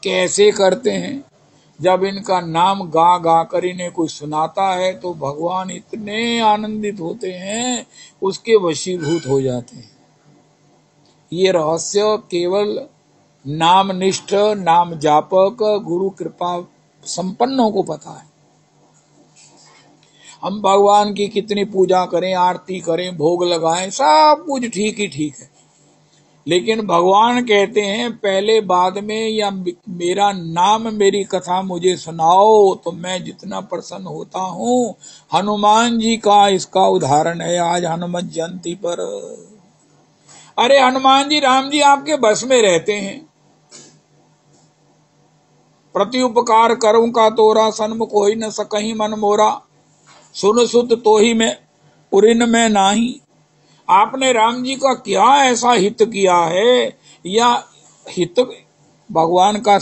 कैसे करते हैं? जब इनका नाम गा गा कर इन्हें कोई सुनाता है तो भगवान इतने आनंदित होते हैं, उसके वशीभूत हो जाते हैं। ये रहस्य केवल नामनिष्ठ, नाम जापक, गुरु कृपा संपन्नों को पता है। हम भगवान की कितनी पूजा करें, आरती करें, भोग लगाएं, सब कुछ ठीक ही ठीक है, लेकिन भगवान कहते हैं पहले बाद में या मेरा नाम मेरी कथा मुझे सुनाओ तो मैं जितना प्रसन्न होता हूँ। हनुमान जी का इसका उदाहरण है आज हनुमत जयंती पर। अरे हनुमान जी, राम जी आपके बस में रहते हैं। प्रति उपकार करूं का तोरा, सन्मुख होई न सकहीं मन मोरा, सुन सुत तो ही मैं उरिन में नाही, आपने राम जी का क्या ऐसा हित किया है, या हित भगवान का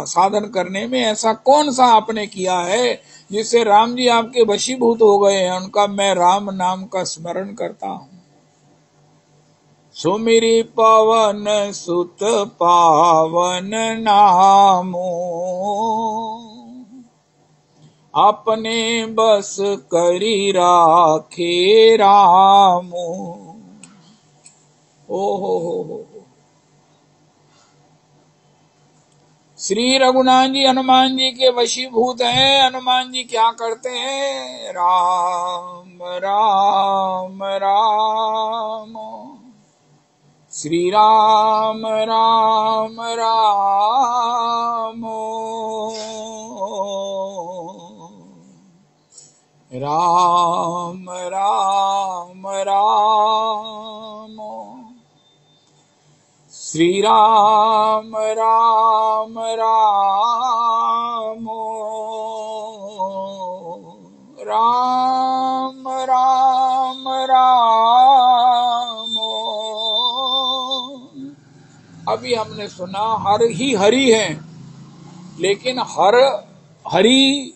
साधन करने में ऐसा कौन सा आपने किया है जिससे राम जी आपके वशीभूत हो गए हैं। उनका मैं राम नाम का स्मरण करता हूं। सुमिरी पवन सुत पावन नामो, अपने बस करी राखे रामो। ओ हो। श्री रघुनाथ जी हनुमान जी के वशीभूत हैं। हनुमान जी क्या करते हैं? राम राम राम, श्री राम राम राम, राम राम राम, श्री राम राम राम, राम राम राम। अभी हमने सुना हर ही हरि है, लेकिन हर हरि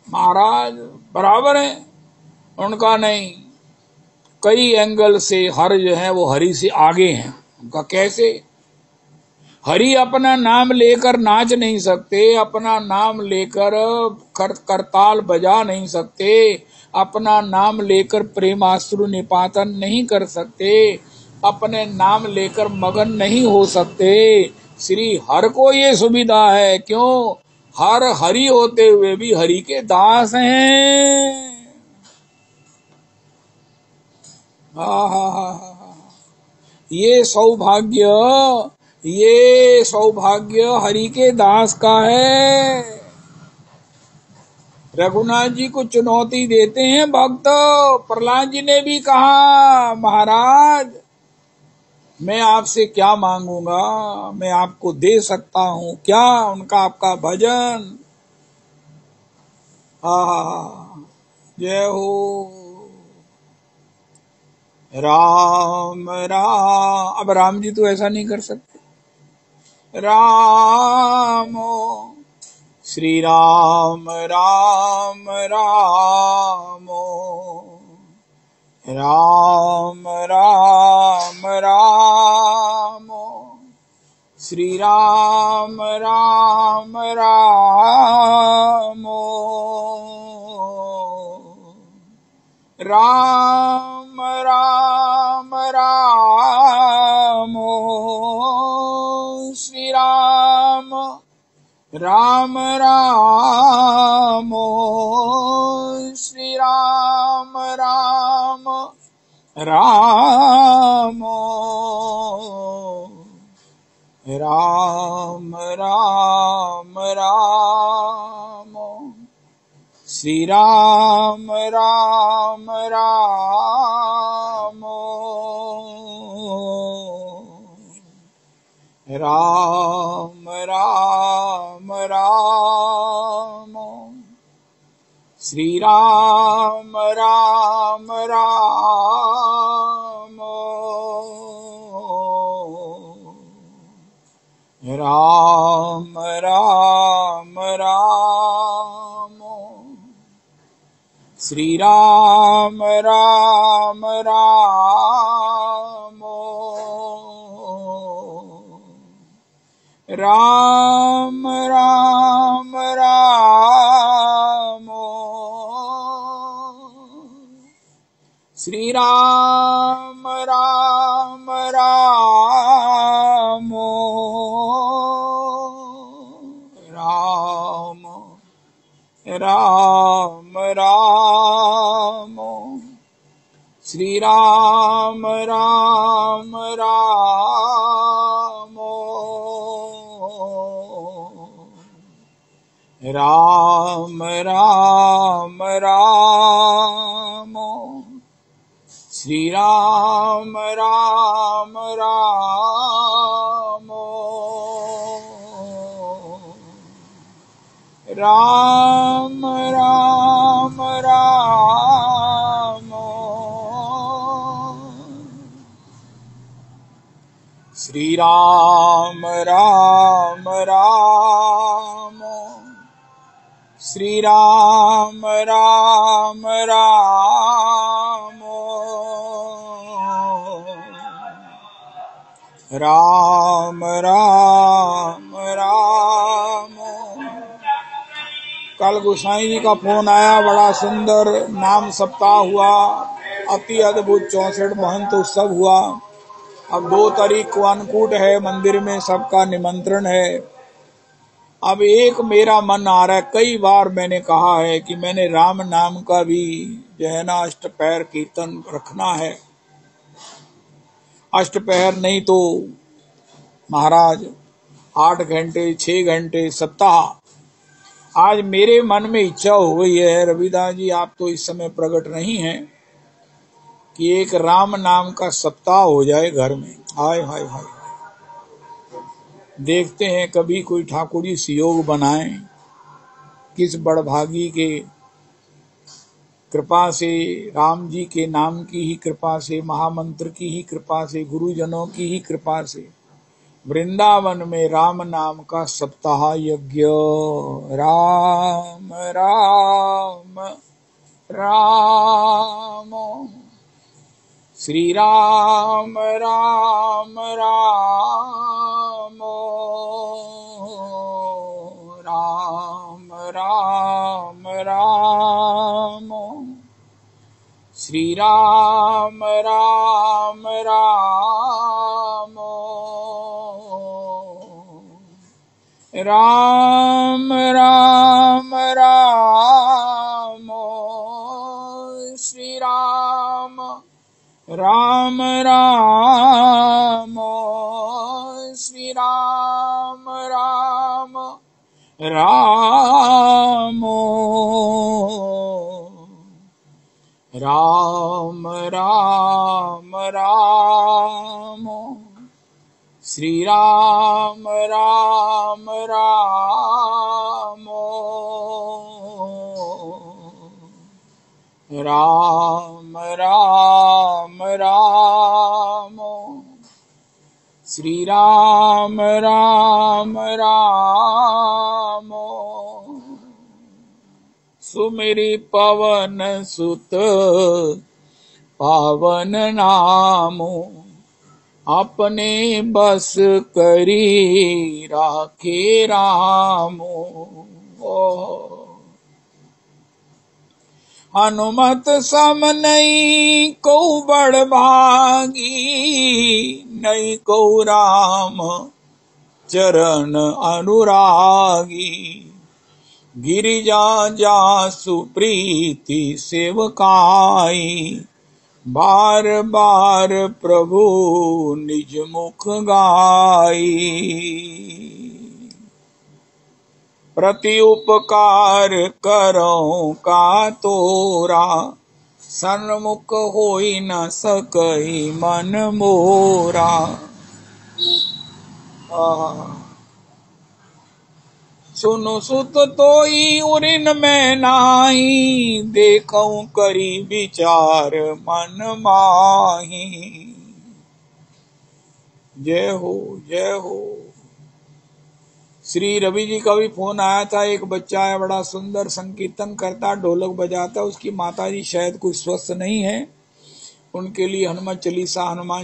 महाराज बराबर है उनका नहीं। कई एंगल से हर जो है वो हरि से आगे हैं। उनका कैसे? हरि अपना नाम लेकर नाच नहीं सकते, अपना नाम लेकर करताल बजा नहीं सकते, अपना नाम लेकर प्रेमाश्रु निपातन नहीं कर सकते, अपने नाम लेकर मगन नहीं हो सकते। श्री हर को ये सुविधा है। क्यों? हर हरि होते हुए भी हरि के दास हैं। ये सौभाग्य हरि के दास का है। रघुनाथ जी को चुनौती देते हैं भक्त। प्रहलाद जी ने भी कहा, महाराज मैं आपसे क्या मांगूंगा, मैं आपको दे सकता हूं क्या? उनका आपका भजन। जय हो राम राम। अब राम जी तो ऐसा नहीं कर सकते। राम श्री राम राम राम, राम राम राम, श्री राम राम राम, राम राम राम, श्री राम राम राम, श्री राम राम राम, राम राम राम, श्री राम राम राम, राम राम राम, श्री राम राम राम, राम राम राम, श्री राम राम राम, राम राम राम, श्री राम राम राम, राम राम राम, श्री राम राम राम, राम राम राम, श्री राम राम राम, राम राम राम, श्री राम राम राम, श्री राम राम राम, राम राम राम। कल गोसाई जी का फोन आया, बड़ा सुंदर नाम सप्ताह हुआ, अति अद्भुत 64 महंत उत्सव हुआ। अब 2 तारीख को अन्नकूट है, मंदिर में सबका निमंत्रण है। अब एक मेरा मन आ रहा है, कई बार मैंने कहा है कि मैंने राम नाम का भी जो है ना अष्टपहर कीर्तन रखना है। अष्टपहर नहीं तो महाराज 8 घंटे 6 घंटे सप्ताह। आज मेरे मन में इच्छा हो गई है, रविदास जी आप तो इस समय प्रकट नहीं हैं, कि एक राम नाम का सप्ताह हो जाए घर में। हाय हाय हाय, देखते हैं कभी कोई ठाकुरी सुयोग बनाए, किस बड़भागी के कृपा से, राम जी के नाम की ही कृपा से, महामंत्र की ही कृपा से, गुरुजनों की ही कृपा से वृंदावन में राम नाम का सप्ताह यज्ञ। राम राम राम, श्री राम राम राम, राम राम राम, श्री राम राम राम, राम राम राम, श्री राम राम राम, श्री राम राम राम, राम राम राम, श्री राम राम राम, राम राम राम, श्री राम राम राम। सुमिरि पवन सुत पावन नामो, अपने बस करी राखे रामो। हनुमत सम नहीं को बड़ भागी, नहीं को राम चरण अनुरागी। गिरिजा जासु प्रीति सेवकाई, बार बार प्रभु निज मुख गाई। प्रति उपकार करो का तोरा, सन्मुख होई न सकई मन मोरा। सुनु सुत तोई उरिन में नाही, देखऊं करी विचार मन माही। जय हो जय हो। श्री रवि जी का भी फोन आया था, एक बच्चा है बड़ा सुंदर संकीर्तन करता, ढोलक बजाता, उसकी माताजी शायद कुछ स्वस्थ नहीं है, उनके लिए हनुमान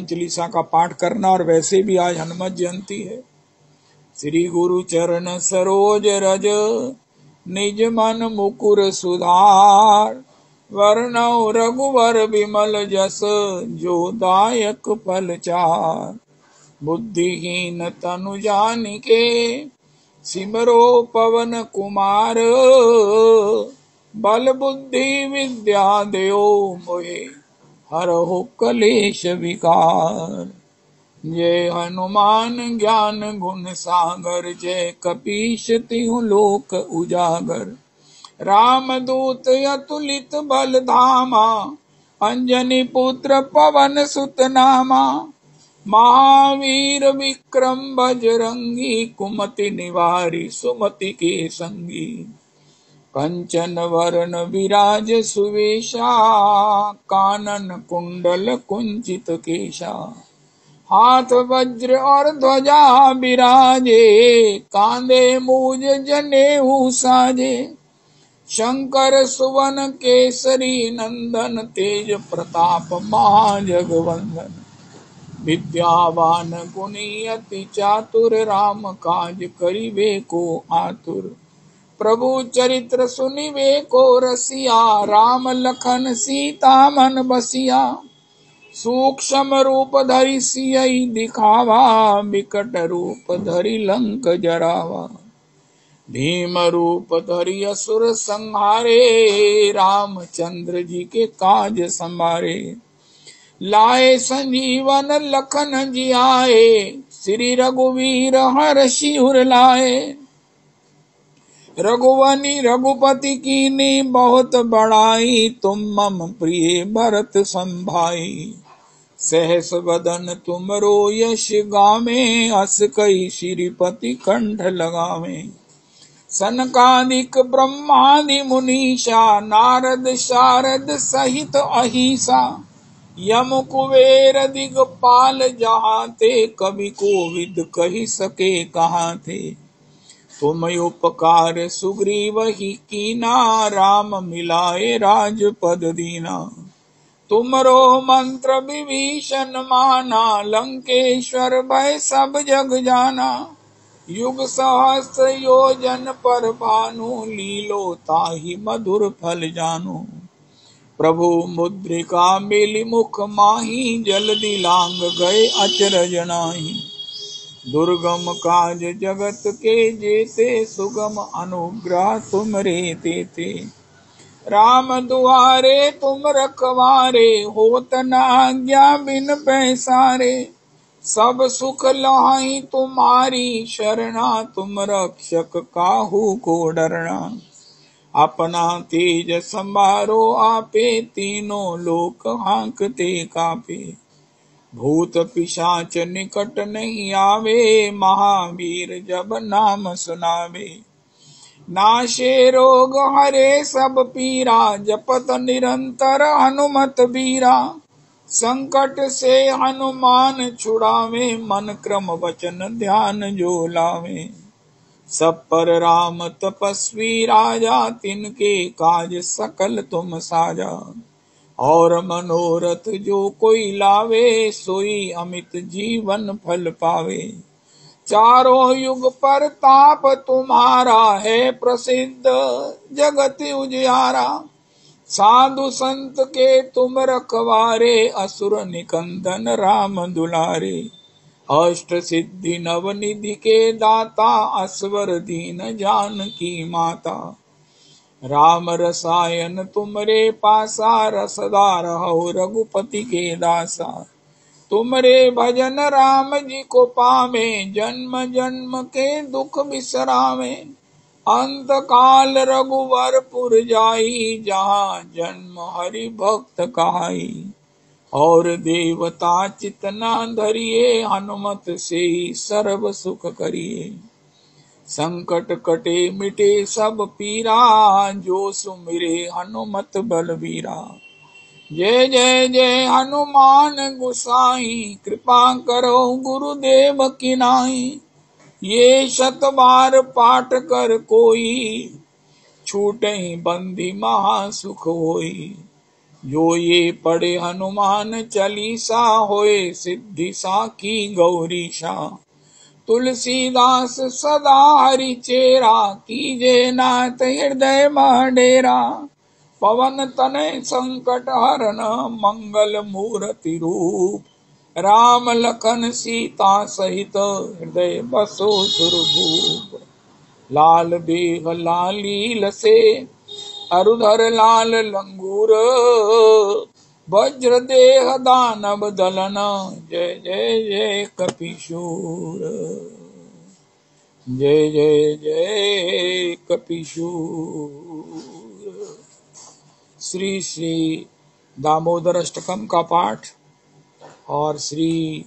चालीसा का पाठ करना। और वैसे भी आज हनुमत जयंती है। श्री गुरु चरण सरोज रज, निज मन मुकुर सुधार। वर्णौ रघुवर विमल जस, जो दायक फल चार। बुद्धिहीन तनु जानिके, सिमरो पवन कुमार। बल बुद्धि विद्या देओ मोहे, हरहु कलेश विकार। जय हनुमान ज्ञान गुण सागर, जय कपीश तिहु लोक उजागर। रामदूत अतुलित बल धामा, अंजनी पुत्र पवन सुत नामा। महावीर विक्रम बजरंगी, कुमति निवारी सुमति के संगी। कंचन वरण विराज सुवेशा, कानन कुंडल कुंचित केशा। हाथ वज्र और ध्वजा विराजे, कांधे मूज जनेऊ साजे। शंकर सुवन केसरी नंदन, तेज प्रताप महाजगवंदन। विद्यावान गुणी अति चातुर, राम काज करिबे को आतुर। प्रभु चरित्र सुनिबे को रसिया, राम लखन सीता मन बसिया। सूक्ष्म रूप धरि सियहि दिखावा, विकट रूप धरि लंक जरावा। भीम रूप धरि असुर संहारे, रामचंद्र जी के काज संभारे। लाए संजीवन लखन जियाए, श्री रघुवीर हर्षि उर लाए। रघुवनी रघुपति कीनी बहुत बड़ाई, तुम मम प्रिय भरत संभाई। सहस बदन तुमरो यश गावे, अस कई श्रीपति कंठ लगावे। सनकादिक ब्रह्मादि मुनीषा, नारद शारद सहित अहिसा। यम कुबेर दिगपाल जहाँ ते, कवि कोविद कहि सके कहाँ थे। तुम उपकार सुग्रीव ही कीना, राम मिलाए राजपद दीना। तुमरो मंत्र विभीषण माना, लंकेश्वर भय सब जग जाना। युग सहस्र योजन पर भानु, लीलो ताहि मधुर फल जानु। प्रभु मुद्रिका मिली मुख माही, जल्दी लांग गए अचरज नाहि। दुर्गम काज जगत के जेते, सुगम अनुग्रह तुमरे तेते। राम दुआरे तुम रखवारे, होत न आज्ञा बिन पैसारे। सब सुख लहाई तुम्हारी शरणा, तुम रक्षक काहू को डरना। अपना तेज संभारो आपे, तीनों लोक हांकते कापे। भूत पिशाच निकट नहीं आवे, महावीर जब नाम सुनावे। नाशे रोग हरे सब पीरा, जपत निरंतर हनुमत बीरा। संकट से हनुमान छुड़ावे, मन क्रम वचन ध्यान जो लावे। सब पर राम तपस्वी राजा, तिनके काज सकल तुम साजा। और मनोरथ जो कोई लावे, सोई अमित जीवन फल पावे। चारों युग पर ताप तुम्हारा है, प्रसिद्ध जगत उजियारा। साधु संत के तुम रखवारे, असुर निकंदन राम दुलारे। अष्ट सिद्धि नवनिधि के दाता, असवर दीन जानकी माता। राम रसायन तुमरे पासा, रसदार हो रघुपति के दासा। तुमरे भजन राम जी को पावे, जन्म जन्म के दुख बिसरावे। अंत काल रघुवरपुर जाई, जहाँ जन्म हरि भक्त कहाई। और देवता चितना धरिए, हनुमत से सर्व सुख करिए। संकट कटे मिटे सब पीरा, जो सुमिरे हनुमत बलबीरा। जय जय जय हनुमान गोसाई, कृपा करो गुरुदेव की नाई। ये शत बार पाठ कर कोई, छूटहि बंदी महा सुख होई। जो ये पढ़े हनुमान चालीसा, होए सिद्धि साखी गौरीशा। तुलसीदास सदा हरि चेरा, कीजे नाथ हृदय मह डेरा। पवन तनय संकट हरन, मंगल मूर्ति रूप। राम लखन सीता सहित, हृदय बसो सुरभूप। लाल देह लाली लसे, अरुधर लाल लंगूर। वज्र देह दानव दलन, जय जय जय कपीशूर। जय जय जय कपीशूर। श्री श्री दामोदर अष्टकम का पाठ और श्री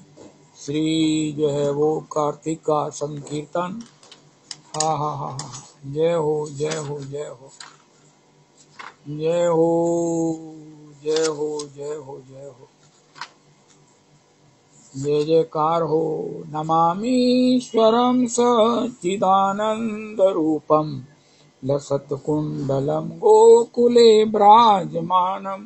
श्री जो है वो कार्तिक का संकीर्तन। हा हा हा हा। जय हो जय हो जय हो जय हो जय हो जय हो जय हो। जय जयकार हो। नमामीश्वरं सच्चिदानन्दरूपं लसत्कुण्डलं गोकुले ब्राजमानं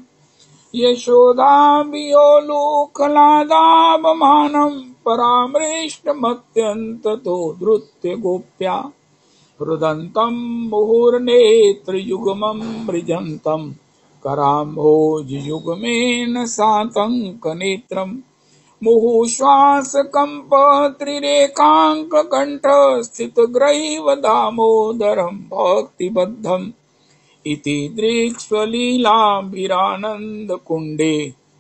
यशोदाभियोलुकलादावमानं परामृष्टमत्यन्ततो धृत्य गोप्या रुदन्तं मुहुर्नेत्रयुग्मं मृजन्तं कराम्भोजयुग्मेन सातङ्कनेत्रम् मुहुश्वासकम्पत्रिरेकाङ्ककण्ठस्थितग्रैव दामोदरं भक्तिबद्धम् इति दृक्स्वलीलाभिरानन्दकुण्डे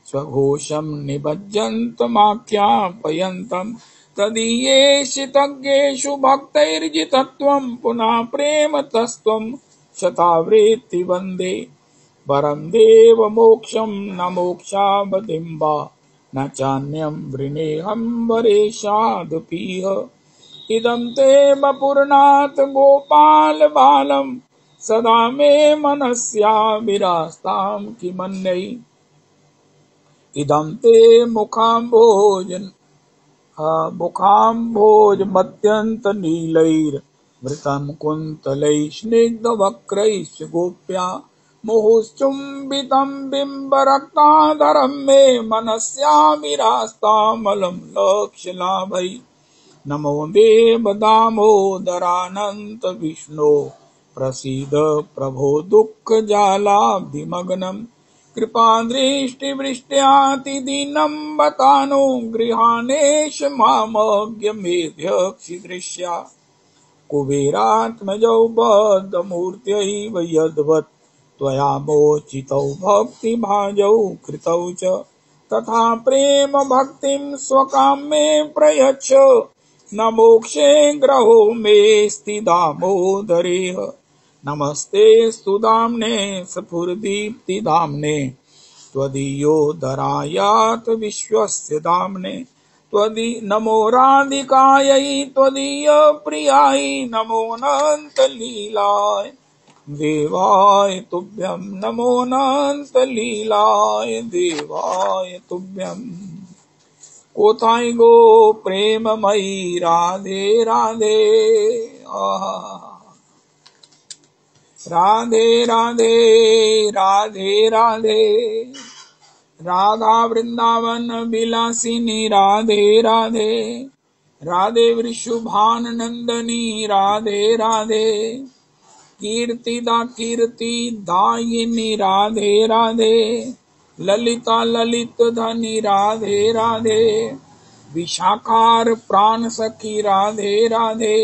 स्वघोषं निभज्जन्तमाख्यापयन्तम् तदीयेषु भक्तैर्जितत्वं पुनः प्रेमतस्त्वं शतावृत्ति वन्दे वरं देव मोक्षं न मोक्षावदिम्बा न चान्यं वृणेऽहं वरेशादपीह इदं ते वपुर्नाथ गोपाल बालं सदा मे मनस्या विरास्तां किमन्यै इदं ते मुखाम्भोजमत्यन्तनीलैर्मृतं कुन्तलैः स्निग्धवक्रैश्च गोप्या मुहुश्चुम्बितं बिम्बरक्ताधरं मे मनस्या विरास्तामलं लक्ष्यलाभै नमो देव दामोदरानन्त विष्णो प्रसीद प्रभो दुःखजालाब्धिमग्नं कृपादृष्टिवृष्ट्यातिदीनं बतानुगृहाणेश मामज्ञमेध्यक्षिदृश्या कुबेरात्मजौ बद्धमूर्त्यैव यद्वत् त्वया मोचितौ भक्तिभाजौ कृतौ च तथा प्रेम भक्तिं स्वकां मे प्रयच्छ न मोक्षे ग्रहो मेऽस्ति दामोदरेह नमस्ते स्तुदाम्ने स्फुरदीप्तिदाम्ने त्वदीयोदरायात विश्वस्य दाम्ने नमो राधिकायै त्वदीय प्रियायै नमो अनन्तलीलाय देवाय तुभ्यं नमो अनन्तलीलाय देवाय तुभ्यं कोथाई गो प्रेममयी राधे राधे राधे राधे राधे राधे राधा वृंदावन विलासिनी राधे राधे राधे वृषभान नंदनी राधे राधे कीर्तिदा कीर्ति दायिनी राधे राधे ललिता ललित धनी राधे राधे विशाखार प्राण सखी राधे राधे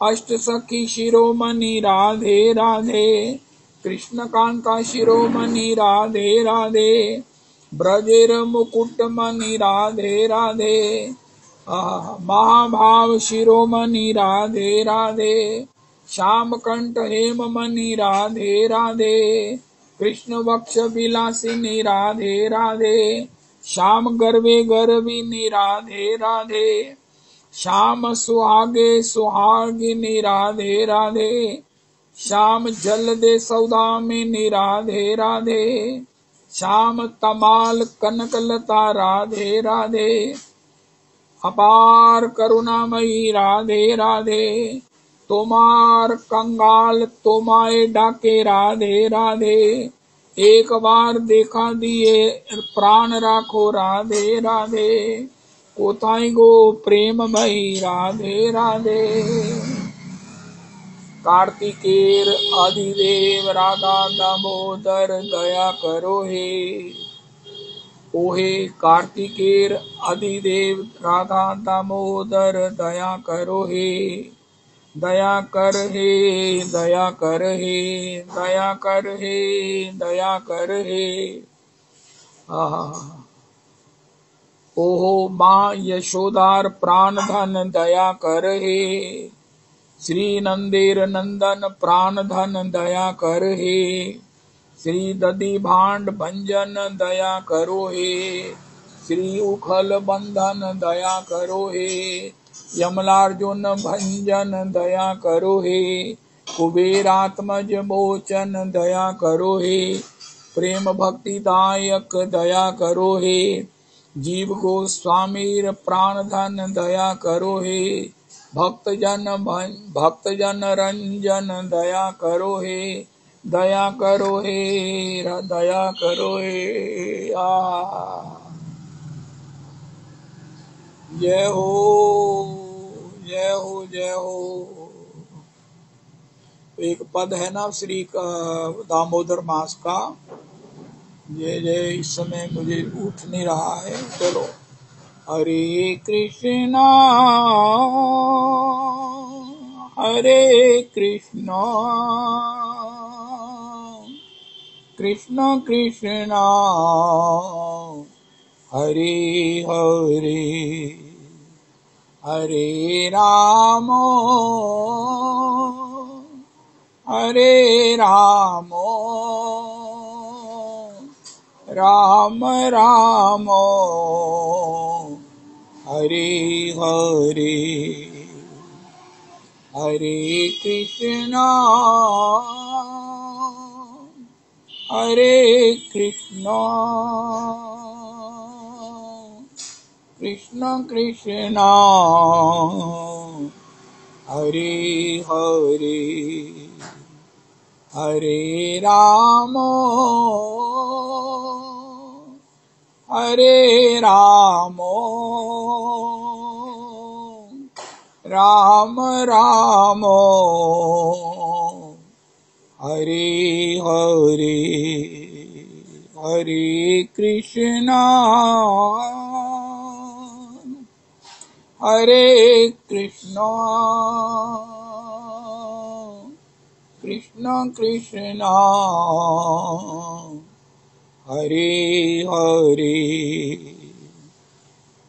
अष्ट सखी शिरोमणि राधे राधे कृष्णकांता शिरोमणि राधे राधे ब्रजेर मुकुटमणि राधे राधे महाभाव शिरोमणि राधे राधे श्यामकंठ हेममणि राधे राधे कृष्ण वक्ष विलासिनी राधे राधे श्याम गर्भे गर्भिणी राधे राधे श्याम सुहागे सुहागिनी राधे राधे श्याम जल दे सौदामिनी राधे राधे श्याम तमाल कनकलता राधे राधे अपार करुणामयी राधे राधे तोमार कंगाल तोमाए डाके राधे राधे एक बार देखा दिए प्राण राखो राधे राधे कोथाई गो प्रेममयी राधे राधे कार्तिकेर अधिदेव राधा दामोदर दया करो हे ओहे कार्तिकेर अधिदेव राधा दामोदर दया करो हे दया कर हे दया कर हे दया कर हे दया कर हे ओहो माँ यशोदार प्राण धन दया कर हे श्री नंदेर नंदन प्राण धन दया कर हे श्री दधि भांड भंजन दया करो हे श्री उखल बंधन दया करो हे यमलार्जुन भंजन दया करो हे कुबेरात्मज मोचन दया करो हे प्रेम भक्ति दायक दया करो हे जीव गोस्वामीर प्राण धन दया करो हे, भक्त जन रंजन दया करो हे, दया करो हे, दया करो हे। जय हो जय हो जय हो। एक पद है ना श्री दामोदर मास का, जय जय, इस समय मुझे उठ नहीं रहा है। चलो, हरे कृष्णा कृष्ण कृष्णा हरे हरे, हरे राम राम राम हरे हरे, हरे कृष्णा कृष्ण कृष्णा हरे हरे, हरे राम राम राम हरे हरे, हरे कृष्णा कृष्ण कृष्णा हरे हरे,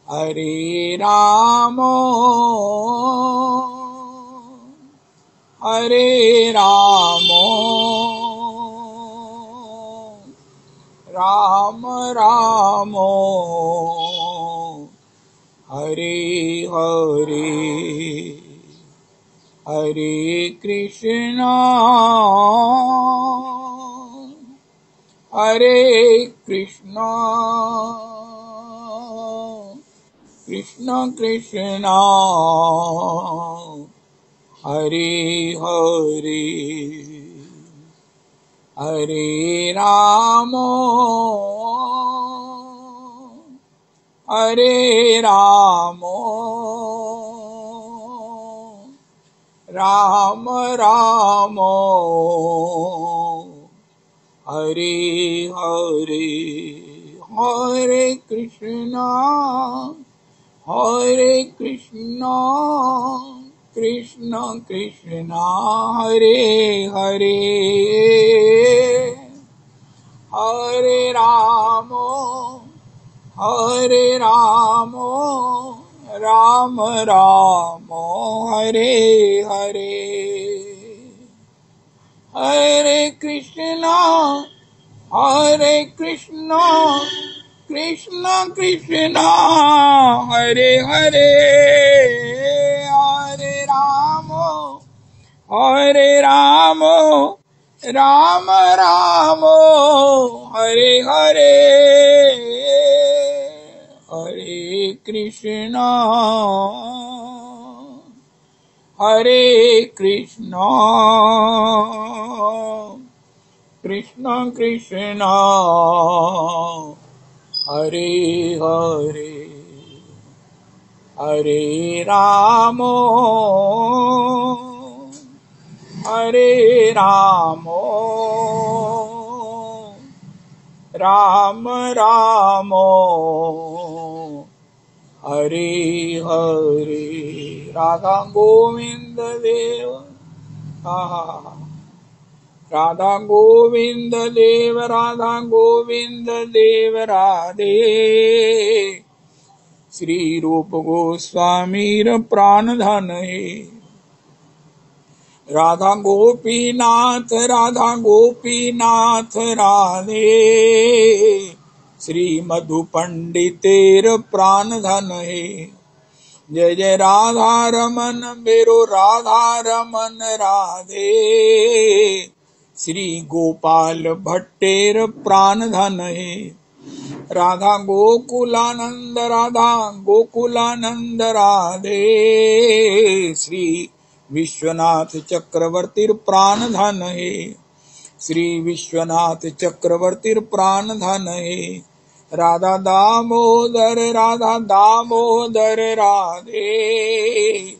हरे राम राम राम हरे हरे, हरे कृष्णा कृष्ण कृष्णा हरे हरे, हरे राम राम राम हरे हरे, हरे कृष्णा कृष्ण कृष्णा हरे हरे, हरे राम राम राम हरे हरे, हरे कृष्णा कृष्ण कृष्णा हरे हरे, हरे राम राम राम हरे हरे, हरे कृष्णा कृष्ण कृष्णा हरे हरे, हरे राम राम राम हरे हरे। राधा गोविंद देव, राधा गोविंद देव, राधा गोविंद देव राधे, श्री रूप गोस्वामीर प्राण धन हे, राधा गोपीनाथ राधे, श्री मधु पंडितेर प्राण धन हे, जय जय राधा रमन मेरो राधा रमन राधे, श्री गोपाल भट्टेर प्राण धन हे, राधा गोकुलानंद राधा गोकुलानंद राधे। श्री विश्वनाथ चक्रवर्ती प्राण धन है, श्री विश्वनाथ चक्रवर्ती प्राण धन है। राधा दामोदर राधे।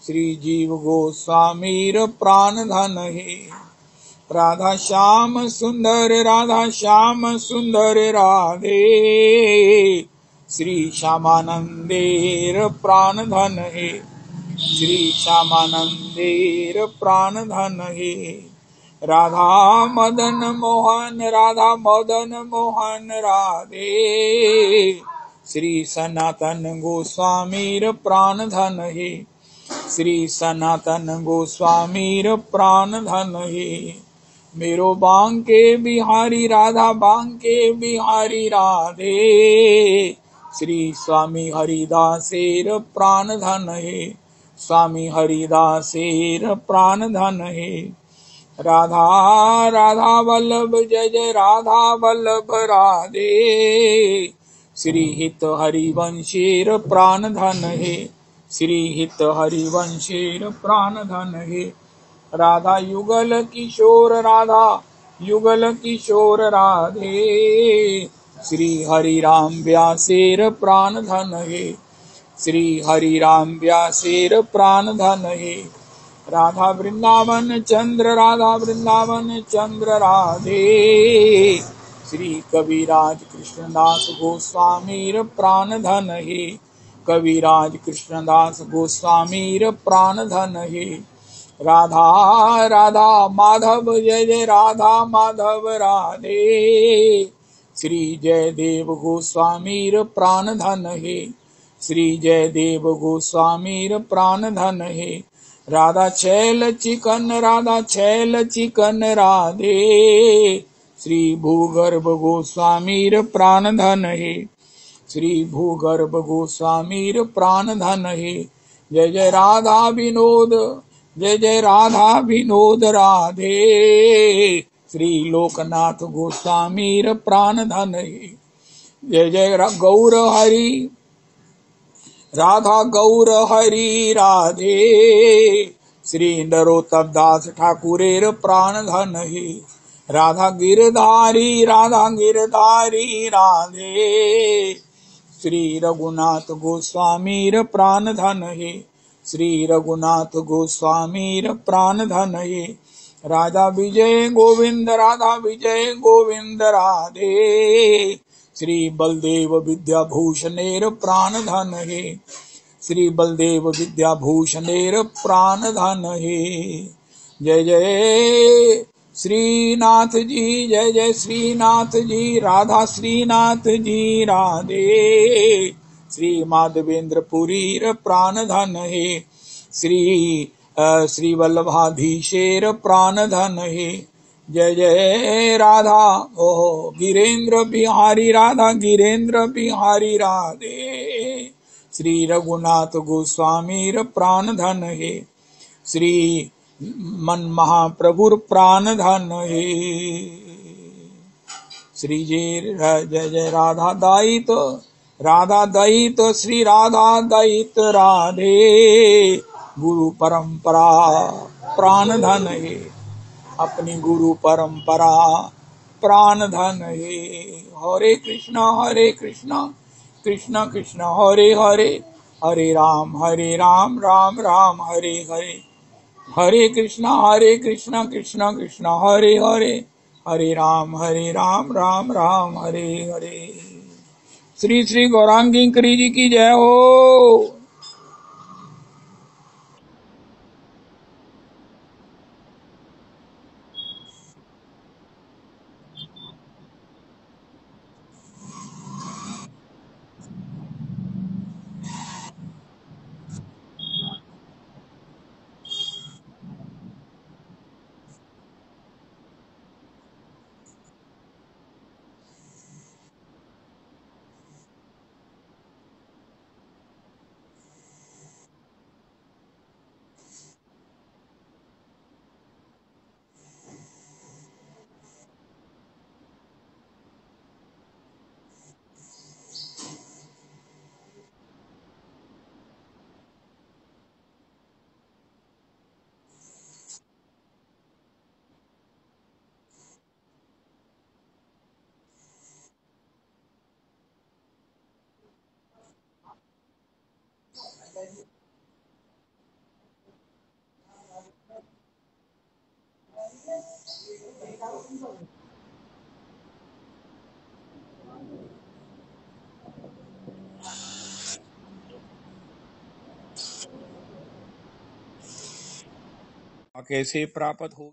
श्री जीव गोस्वामीर प्राण धन है। राधा श्याम सुंदर राधे। श्री श्यामानंदेर प्राण धन है, श्री श्यामानंदेर प्राण धन है। राधा मदन मोहन राधे। श्री सनातन गोस्वामीर प्राण धन है, श्री सनातन गोस्वामीर प्राण धन है। मेरो बांके बिहारी राधे। श्री स्वामी हरिदासेर प्राण धन है, स्वामी हरिदासेर प्राण धन है। राधा वल्लभ जय राधा वल्लभ राधे। श्री हित हरिवंशीर प्राण धन है, श्री हित हरिवंशीर प्राण धन है। राधा युगल किशोर राधे। श्री हरि राम व्यासेर प्राण धन है, श्री हरि राम व्यासेर प्राण धन है। राधा वृंदावन चंद्र राधे। श्री कविराज कृष्णदास गोस्वामीर प्राण धन है, कविराज कृष्णदास गोस्वामीर प्राण धन है। राधा माधव जय राधा माधव राधे। श्री जयदेव गोस्वामीर प्राण धन है, श्री जयदेव गोस्वामीर प्राण धन है। राधा छैल चिकन राधे। श्री भूगर्भ गोस्वामीर प्राण धन है, श्री भूगर्भ गोस्वामीर प्राण धन है। जय जय राधा विनोद राधे। श्री लोकनाथ गोस्वामीर प्राण धन है। जय जय गौर हरि राधा गौर हरि राधे। श्री नरोत्तम दास ठाकुरेर प्राण धन है। राधा गिरधारी राधे। श्री रघुनाथ गोस्वामीर प्राण धन है, श्री रघुनाथ गोस्वामीर प्राण धन है। राधा विजय गोविंद राधे। श्री बलदेव विद्याभूषणेर प्राण धन है, श्री बलदेव विद्याभूषणेर प्राण धन है। जय जय श्रीनाथ जी, जय जय श्रीनाथ जी, राधा श्रीनाथ जी राधे। श्री माधवेंद्र पुरीर प्राण धन है, श्री वल्लभाधीशेर प्राण धन है। जय जय राधा गिरेंद्र बिहारी राधे। श्री रघुनाथ गोस्वामीर प्राण धन है, श्री मन महाप्रभुर प्राण धन है। श्री जय जय राधा दयित श्री राधा दयित राधे। गुरु परंपरा प्राण धन है, अपनी गुरु परंपरा प्राण धन है। हरे कृष्णा कृष्ण कृष्ण हरे हरे, हरे राम राम राम हरे हरे। हरे कृष्णा कृष्ण कृष्ण हरे हरे, हरे राम राम राम हरे हरे। श्री श्री गौरांगी करी जी की जय हो। कैसे प्राप्त हो।